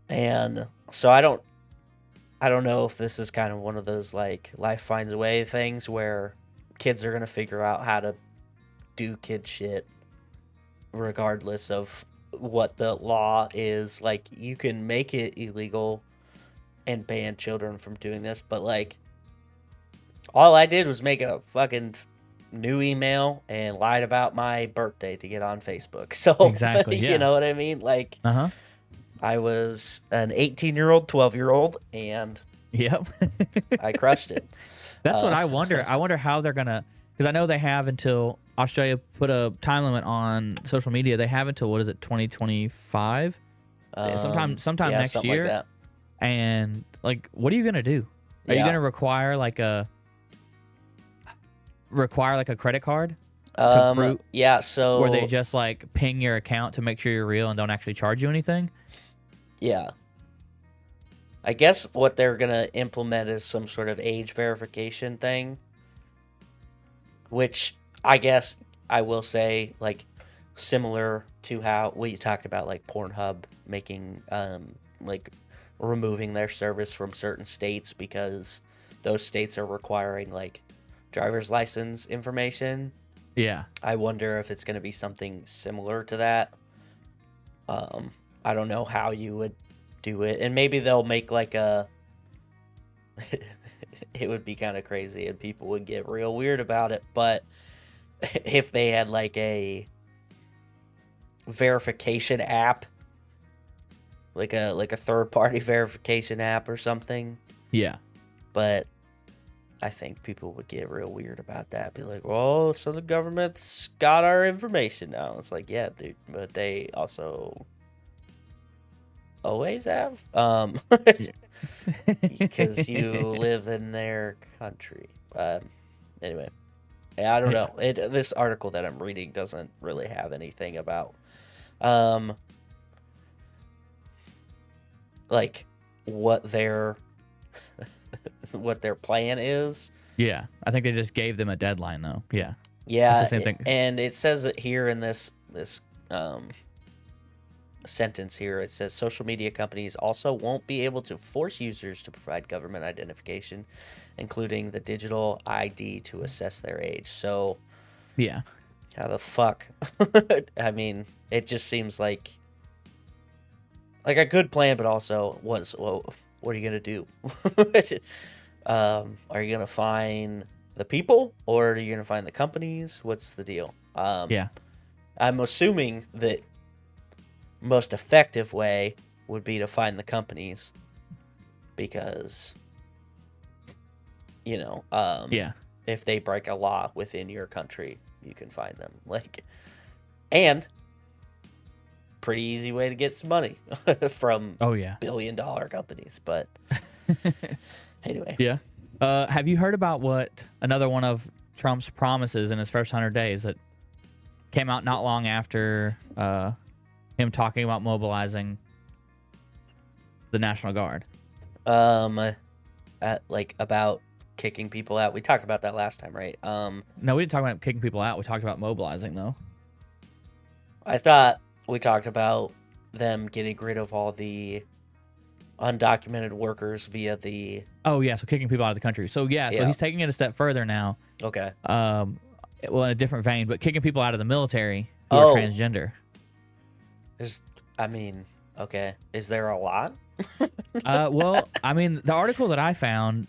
Speaker 1: And so I don't know if this is kind of one of those like life finds a way things where kids are gonna figure out how to do kid shit regardless of what the law is. Like, you can make it illegal and ban children from doing this, but like, all I did was make a fucking new email and lied about my birthday to get on Facebook. So,
Speaker 4: Exactly.
Speaker 1: you
Speaker 4: Yeah.
Speaker 1: know what I mean? Like,
Speaker 4: Uh-huh.
Speaker 1: I was an 18-year-old, 12-year-old, and
Speaker 4: Yep.
Speaker 1: I crushed it.
Speaker 4: That's what I wonder. I wonder how they're gonna, because I know they have until Australia put a time limit on social media. They have until, what is it, 2025? Sometime
Speaker 1: Yeah,
Speaker 4: next
Speaker 1: something
Speaker 4: year.
Speaker 1: like that.
Speaker 4: And like, what are you gonna do? Are you
Speaker 1: Yeah.
Speaker 4: gonna require like a credit card to prove,
Speaker 1: Yeah, so
Speaker 4: where they just like ping your account to make sure you're real and don't actually charge you anything?
Speaker 1: yeah. I guess what they're gonna implement is some sort of age verification thing, which I guess I will say, like, similar to how we talked about, like Pornhub making, like, removing their service from certain states because those states are requiring like driver's license information.
Speaker 4: Yeah.
Speaker 1: I wonder if it's gonna be something similar to that. I don't know how you would do it, and maybe they'll make like a it would be kind of crazy and people would get real weird about it, but if they had like a verification app, like a third party verification app or something.
Speaker 4: Yeah.
Speaker 1: But I think people would get real weird about that. Be like, well, so the government's got our information now. It's like, yeah, dude, but they also always have. Because you live in their country. Anyway, yeah, I don't know. This article that I'm reading doesn't really have anything about, like, what their plan is.
Speaker 4: Yeah. I think they just gave them a deadline though. Yeah.
Speaker 1: Yeah,
Speaker 4: It's the same thing.
Speaker 1: and it says it here in this sentence here. It says social media companies also won't be able to force users to provide government identification, including the digital ID, to assess their age. So,
Speaker 4: Yeah.
Speaker 1: how the fuck? I mean, it just seems like a good plan, but also what are you gonna do? Are you gonna fine the people, or are you gonna fine the companies? What's the deal?
Speaker 4: Yeah.
Speaker 1: I'm assuming that most effective way would be to fine the companies, because,
Speaker 4: Yeah.
Speaker 1: if they break a law within your country, you can fine them. Like, and pretty easy way to get some money from
Speaker 4: Oh yeah.
Speaker 1: billion-dollar companies. But anyway,
Speaker 4: Yeah. Have you heard about what another one of Trump's promises in his first 100 days that came out not long after him talking about mobilizing the National Guard?
Speaker 1: like, about kicking people out. We talked about that last time, right?
Speaker 4: No, we didn't talk about kicking people out. We talked about mobilizing, though.
Speaker 1: I thought we talked about them getting rid of all the undocumented workers via the...
Speaker 4: Oh, yeah. So kicking people out of the country. So, yeah. So
Speaker 1: Yeah.
Speaker 4: he's taking it a step further now.
Speaker 1: Okay.
Speaker 4: Well, in a different vein, but kicking people out of the military who are transgender.
Speaker 1: Okay. Is there a lot?
Speaker 4: Well, I mean, the article that I found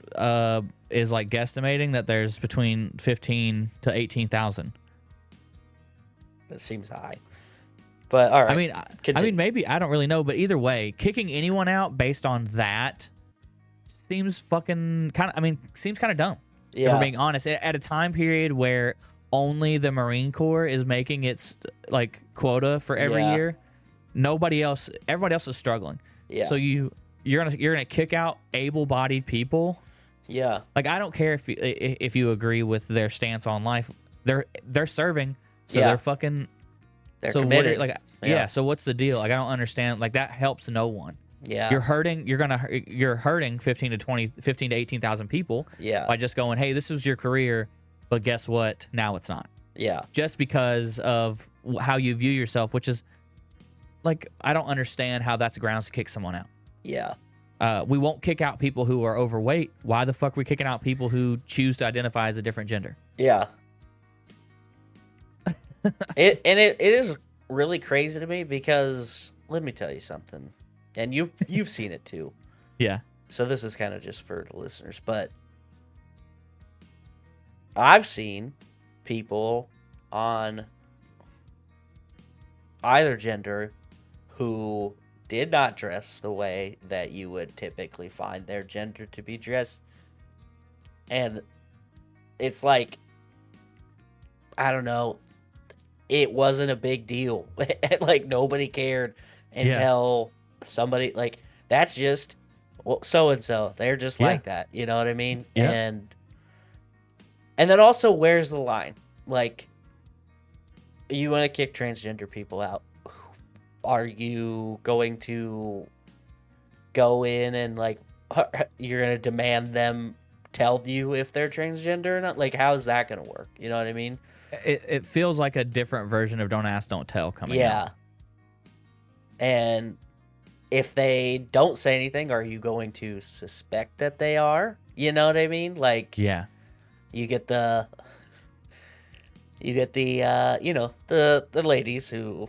Speaker 4: is like guesstimating that there's between 15 to 18,000.
Speaker 1: That seems high. But all right.
Speaker 4: I mean, maybe, I don't really know, but either way, kicking anyone out based on that seems fucking seems kind of dumb. If
Speaker 1: Yeah.
Speaker 4: we're being honest, at a time period where only the Marine Corps is making its like quota for every
Speaker 1: Yeah.
Speaker 4: year. Everybody else is struggling.
Speaker 1: Yeah.
Speaker 4: So you're gonna kick out able-bodied people.
Speaker 1: Yeah.
Speaker 4: Like, I don't care if you agree with their stance on life. They're serving, so
Speaker 1: Yeah.
Speaker 4: they're fucking.
Speaker 1: They're
Speaker 4: So
Speaker 1: committed.
Speaker 4: yeah. So what's the deal? Like, I don't understand. Like, that helps no one.
Speaker 1: Yeah.
Speaker 4: You're hurting. You're hurting 15 to 18,000 people.
Speaker 1: Yeah.
Speaker 4: By just going, hey, this was your career, but guess what? Now it's not.
Speaker 1: Yeah.
Speaker 4: Just because of how you view yourself, which is like, I don't understand how that's grounds to kick someone out.
Speaker 1: Yeah.
Speaker 4: We won't kick out people who are overweight. Why the fuck are we kicking out people who choose to identify as a different gender?
Speaker 1: Yeah. it is really crazy to me because let me tell you something, and you've seen it too.
Speaker 4: Yeah.
Speaker 1: So this is kind of just for the listeners, but I've seen people on either gender who did not dress the way that you would typically find their gender to be dressed. And it's like, I don't know, it wasn't a big deal. Like, nobody cared until somebody, like, that's just, well, so-and-so. They're just like that. You know what I mean?
Speaker 4: Yeah.
Speaker 1: And then also, where's the line? Like, you want to kick transgender people out. Are you going to go in and, like, you're going to demand them tell you if they're transgender or not? Like, how's that going to work? You know what I mean?
Speaker 4: It feels like a different version of Don't Ask, Don't Tell coming out.
Speaker 1: And if they don't say anything, are you going to suspect that they are? You know what I mean? Like,
Speaker 4: Yeah.
Speaker 1: you get the the ladies who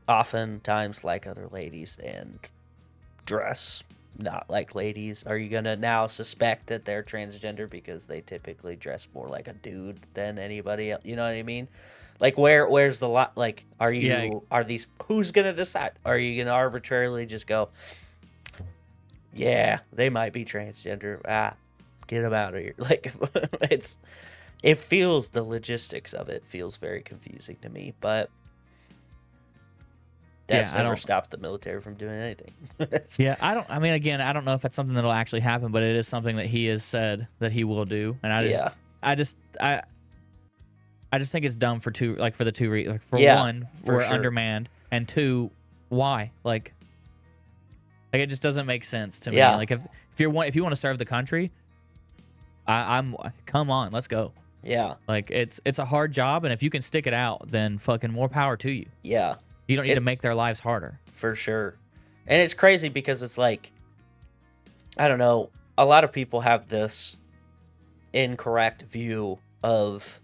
Speaker 1: oftentimes like other ladies and dress not like ladies. Are you gonna now suspect that they're transgender because they typically dress more like a dude than anybody else? You know what I mean? Like, where's the lot? Like, are these, who's gonna decide? Are you gonna arbitrarily just go, yeah, they might be transgender, get them out of here? Like, the logistics of it feels very confusing to me, but that's never stopped the military from doing anything.
Speaker 4: I don't know if that's something that'll actually happen, but it is something that he has said that he will do. And I just think it's dumb for the two reasons. Like, for one, we're undermanned, and two, why? Like it just doesn't make sense to me.
Speaker 1: Yeah.
Speaker 4: Like, if you want to serve the country, I'm come on, let's go.
Speaker 1: Yeah.
Speaker 4: Like, it's a hard job, and if you can stick it out, then fucking more power to you.
Speaker 1: Yeah.
Speaker 4: You don't need to make their lives harder.
Speaker 1: For sure. And it's crazy because it's like, I don't know, a lot of people have this incorrect view of,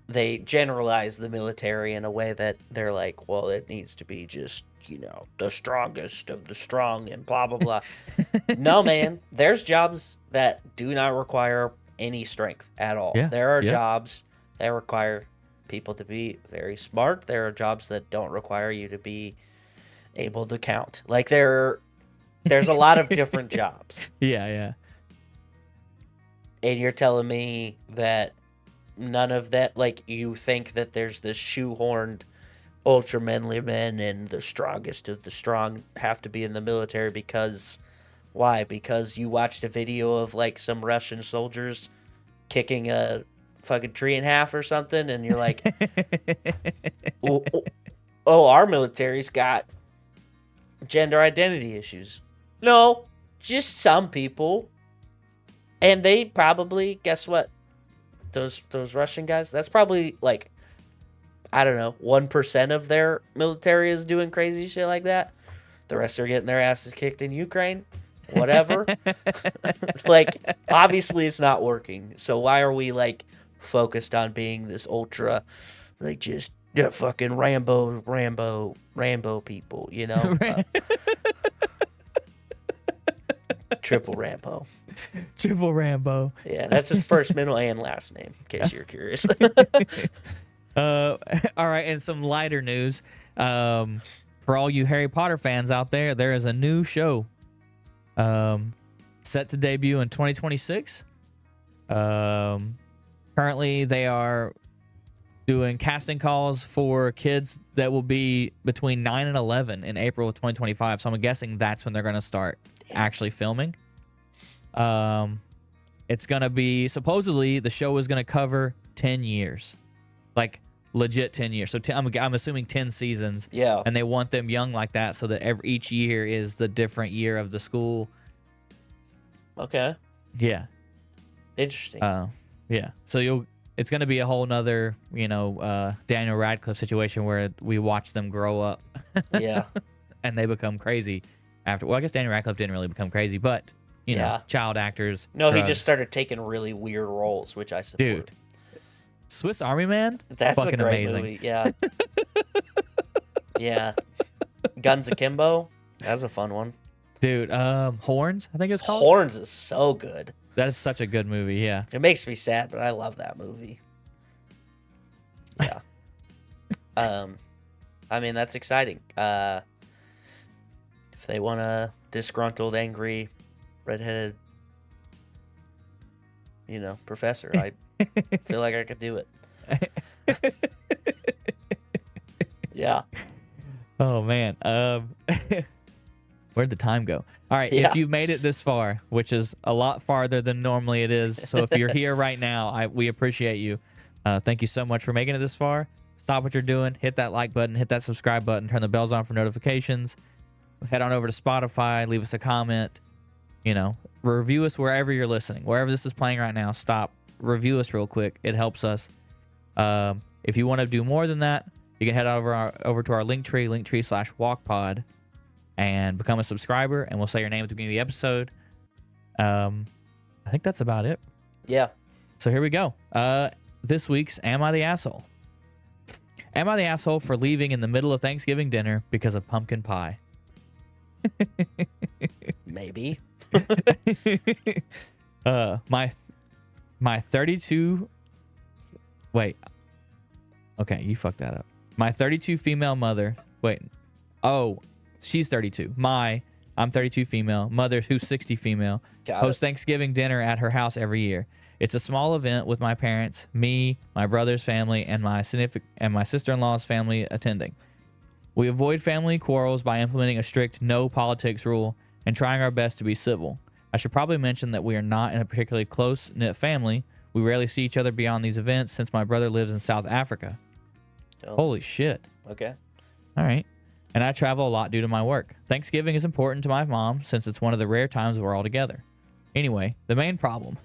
Speaker 1: they generalize the military in a way that they're like, well, it needs to be just, the strongest of the strong and blah, blah, blah. No, man. There's jobs that do not require any strength at all.
Speaker 4: Yeah.
Speaker 1: There are jobs that require people to be very smart. There are jobs that don't require you to be able to count. Like, there's a lot of different jobs.
Speaker 4: Yeah.
Speaker 1: And you're telling me that none of that, like, you think that there's this shoehorned ultra manly men and the strongest of the strong have to be in the military because, why? Because you watched a video of, like, some Russian soldiers kicking a fucking tree in half or something, and you're like, oh, our military's got gender identity issues. No, just some people. And they probably, guess what? Those Russian guys, that's probably, like, I don't know, 1% of their military is doing crazy shit like that. The rest are getting their asses kicked in Ukraine. Whatever. Like, obviously it's not working. So why are we, like, focused on being this ultra, like, just fucking Rambo people, Triple Rambo.
Speaker 4: Triple Rambo.
Speaker 1: Yeah, that's his first, middle, and last name, in case you're curious.
Speaker 4: All right, and some lighter news. For all you Harry Potter fans out there, there is a new show set to debut in 2026. Currently Currently, they are doing casting calls for kids that will be between 9 and 11 in April of 2025. So I'm guessing that's when they're going to start actually filming. It's going to be, supposedly, the show is going to cover 10 years. Like, legit 10 years. So I'm assuming 10 seasons.
Speaker 1: Yeah.
Speaker 4: And they want them young like that so that each year is the different year of the school.
Speaker 1: Okay.
Speaker 4: Yeah.
Speaker 1: Interesting.
Speaker 4: Yeah. So it's going to be a whole nother, Daniel Radcliffe situation where we watch them grow up.
Speaker 1: Yeah.
Speaker 4: And they become crazy after. Well, I guess Daniel Radcliffe didn't really become crazy, but, you know, child actors.
Speaker 1: No,
Speaker 4: drugs.
Speaker 1: he just started taking really weird roles, which I support.
Speaker 4: Dude. Swiss Army Man?
Speaker 1: That's
Speaker 4: fucking
Speaker 1: a great
Speaker 4: amazing.
Speaker 1: movie. Yeah. Yeah. Guns Akimbo. That's a fun one.
Speaker 4: Dude, Horns, I think it's called.
Speaker 1: Horns is so good.
Speaker 4: That is such a good movie, yeah.
Speaker 1: It makes me sad, but I love that movie. Yeah. I mean, that's exciting. If they want a disgruntled, angry, redheaded, professor, I feel like I could do it. Yeah.
Speaker 4: Oh man. Where'd the time go? All right,
Speaker 1: Yeah.
Speaker 4: if you've made it this far, which is a lot farther than normally it is, so if you're here right now, we appreciate you. Thank you so much for making it this far. Stop what you're doing, hit that like button, hit that subscribe button, turn the bells on for notifications. Head on over to Spotify, leave us a comment. Review us wherever you're listening. Wherever this is playing right now, stop. Review us real quick. It helps us. If you want to do more than that, you can head over to our Linktree, Linktree/wokpod, and become a subscriber, and we'll say your name at the beginning of the episode. I think that's about it.
Speaker 1: Yeah.
Speaker 4: So here we go. This week's Am I the Asshole? Am I the asshole for leaving in the middle of Thanksgiving dinner because of pumpkin pie?
Speaker 1: Maybe.
Speaker 4: My 32. Wait. Okay, you fucked that up. My 32 female mother. Wait. Oh, she's 32. I'm 32 female. Mother, who's 60 female, hosts Thanksgiving dinner at her house every year. It's a small event with my parents, me, my brother's family, and my sister-in-law's family attending. We avoid family quarrels by implementing a strict no politics rule and trying our best to be civil. I should probably mention that we are not in a particularly close-knit family. We rarely see each other beyond these events since my brother lives in South Africa. Oh. Holy shit.
Speaker 1: Okay.
Speaker 4: All right. And I travel a lot due to my work. Thanksgiving is important to my mom since it's one of the rare times we're all together. Anyway, the main problem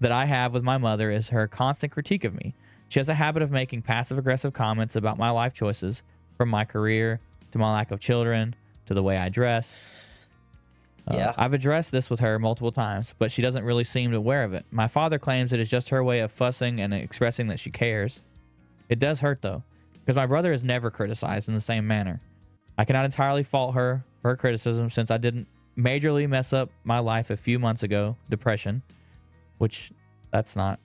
Speaker 4: that I have with my mother is her constant critique of me. She has a habit of making passive-aggressive comments about my life choices, from my career to my lack of children to the way I dress.
Speaker 1: Yeah.
Speaker 4: I've addressed this with her multiple times, but she doesn't really seem aware of it. My father claims it is just her way of fussing and expressing that she cares. It does hurt, though, because my brother is never criticized in the same manner. I cannot entirely fault her for her criticism since I didn't majorly mess up my life a few months ago, depression, which that's not...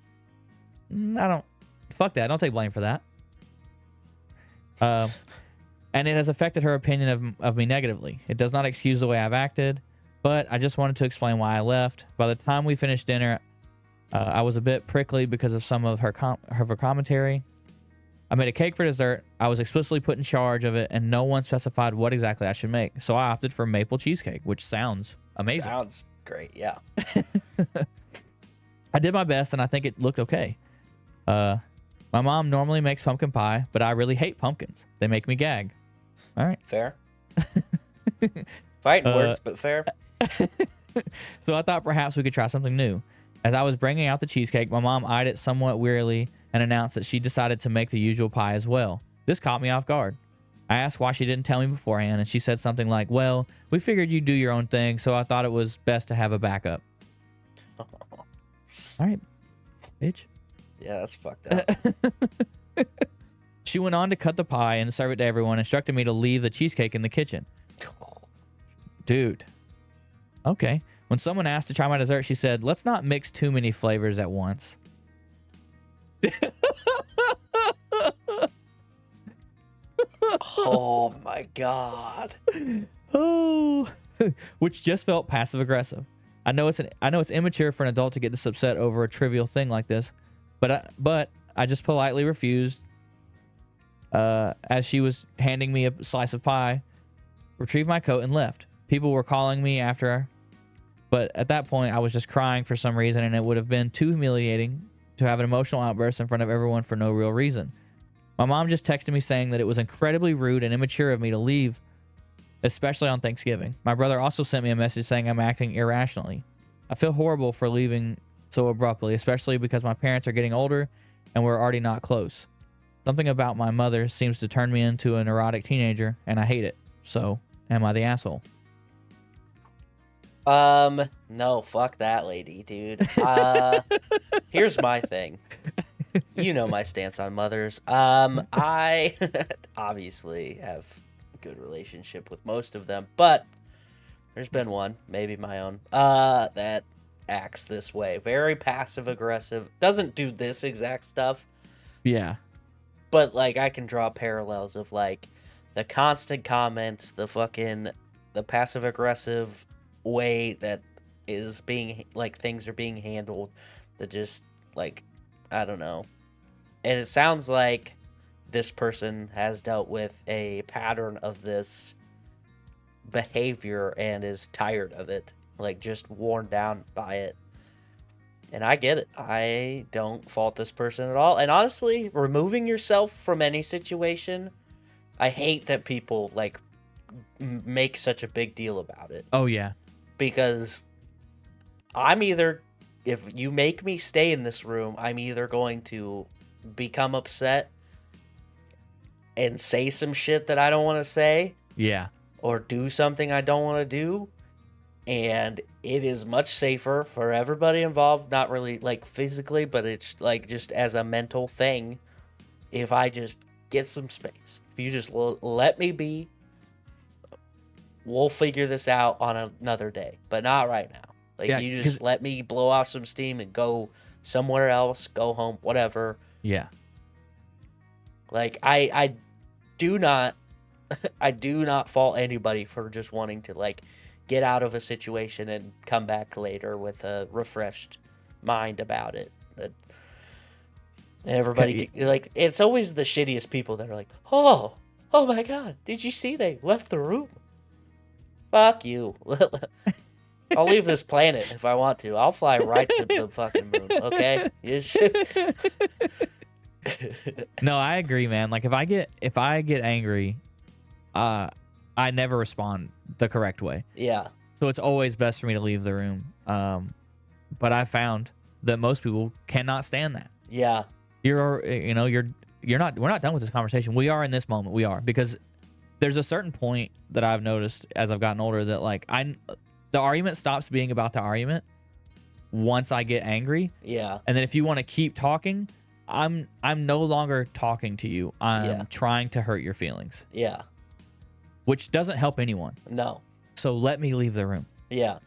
Speaker 4: Fuck that. I don't take blame for that. And it has affected her opinion of me negatively. It does not excuse the way I've acted, but I just wanted to explain why I left. By the time we finished dinner, I was a bit prickly because of some of her commentary. I made a cake for dessert. I was explicitly put in charge of it, and no one specified what exactly I should make. So I opted for maple cheesecake, which sounds amazing.
Speaker 1: Sounds great, yeah.
Speaker 4: I did my best, and I think it looked okay. My mom normally makes pumpkin pie, but I really hate pumpkins. They make me gag. All right.
Speaker 1: Fair. Fighting words, but fair.
Speaker 4: So I thought perhaps we could try something new. As I was bringing out the cheesecake, my mom eyed it somewhat wearily and announced that she decided to make the usual pie as well. This caught me off guard. I asked why she didn't tell me beforehand, and she said something like, well, we figured you'd do your own thing, so I thought it was best to have a backup. All right, bitch.
Speaker 1: Yeah, that's fucked up.
Speaker 4: She went on to cut the pie and serve it to everyone, instructing me to leave the cheesecake in the kitchen. Dude. Okay. When someone asked to try my dessert, she said, let's not mix too many flavors at once.
Speaker 1: Oh my god.
Speaker 4: Oh, which just felt passive aggressive. I know it's immature for an adult to get this upset over a trivial thing like this, But I just politely refused. As she was handing me a slice of pie, retrieved my coat and left. People were calling me after, but at that point I was just crying for some reason, and it would have been too humiliating to have an emotional outburst in front of everyone for no real reason. My mom just texted me saying that it was incredibly rude and immature of me to leave, especially on Thanksgiving. My brother also sent me a message saying I'm acting irrationally. I feel horrible for leaving so abruptly, especially because my parents are getting older and we're already not close. Something about my mother seems to turn me into a neurotic teenager, and I hate it. So, am I the asshole?
Speaker 1: No, fuck that lady, dude. Here's my thing. You know my stance on mothers. I obviously have a good relationship with most of them, but there's been one, maybe my own, that acts this way. Very passive aggressive. Doesn't do this exact stuff.
Speaker 4: Yeah.
Speaker 1: But, like, I can draw parallels of, like, the constant comments, the passive aggressive way that is being, like, things are being handled, that just, like, I don't know. And it sounds like this person has dealt with a pattern of this behavior and is tired of it, like, just worn down by it. And I get it. I don't fault this person at all. And honestly, removing yourself from any situation, I hate that people, like, make such a big deal about it.
Speaker 4: Oh, yeah.
Speaker 1: Because I'm either, if you make me stay in this room, I'm either going to become upset and say some shit that I don't want to say.
Speaker 4: Yeah.
Speaker 1: Or do something I don't want to do. And it is much safer for everybody involved, not really, like, physically, but it's, like, just as a mental thing, if I just get some space. If you just let me be, we'll figure this out on another day, but not right now. Like,
Speaker 4: Yeah,
Speaker 1: you just let me blow off some steam and go somewhere else, go home, whatever.
Speaker 4: Yeah.
Speaker 1: Like, I do not, I do not fault anybody for just wanting to, like, get out of a situation and come back later with a refreshed mind about it. That everybody, like, it's always the shittiest people that are like, oh my God, did you see they left the room? Fuck you. I'll leave this planet if I want to. I'll fly right to the fucking moon, okay?
Speaker 4: No, I agree, man. Like, if I get angry, I never respond the correct way.
Speaker 1: Yeah.
Speaker 4: So it's always best for me to leave the room. But I found that most people cannot stand that.
Speaker 1: Yeah.
Speaker 4: We're not done with this conversation. We are in this moment. We are, because there's a certain point that I've noticed as I've gotten older that, like, the argument stops being about the argument once I get angry.
Speaker 1: Yeah.
Speaker 4: And then if you want to keep talking, I'm no longer talking to you. I'm trying to hurt your feelings.
Speaker 1: Yeah.
Speaker 4: Which doesn't help anyone.
Speaker 1: No.
Speaker 4: So let me leave the room.
Speaker 1: Yeah.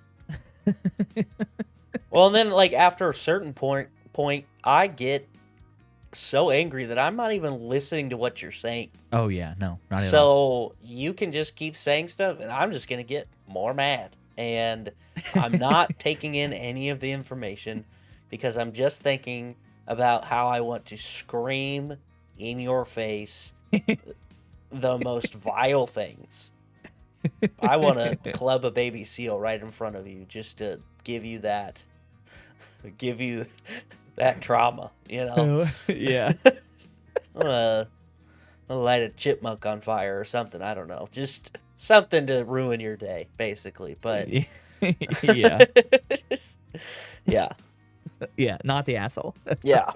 Speaker 1: Well, and then, like, after a certain point, I get so angry that I'm not even listening to what you're saying.
Speaker 4: Oh, yeah. No, not at all.
Speaker 1: So you can just keep saying stuff, and I'm just going to get more mad. And I'm not taking in any of the information because I'm just thinking about how I want to scream in your face the most vile things. I want to club a baby seal right in front of you just to give you that trauma, you know?
Speaker 4: Yeah.
Speaker 1: I'll light a chipmunk on fire or something. I don't know. Just something to ruin your day, basically. But
Speaker 4: yeah.
Speaker 1: Yeah.
Speaker 4: Yeah, not the asshole.
Speaker 1: Yeah.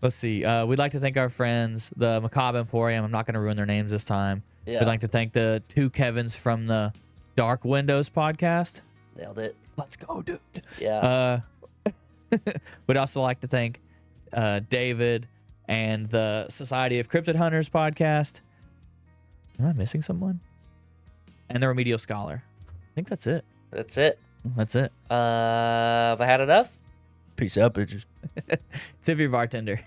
Speaker 4: Let's see. We'd like to thank our friends, the Macabre Emporium. I'm not going to ruin their names this time.
Speaker 1: Yeah.
Speaker 4: We'd like to thank the two Kevins from the Dark Windows podcast.
Speaker 1: Nailed it.
Speaker 4: Let's go, dude.
Speaker 1: Yeah.
Speaker 4: We'd also like to thank David and the Society of Cryptid Hunters podcast. Am I missing someone? And the Remedial Scholar. I think that's it.
Speaker 1: That's it.
Speaker 4: That's it.
Speaker 1: Have I had enough? Peace out, bitches.
Speaker 4: Tip your bartender.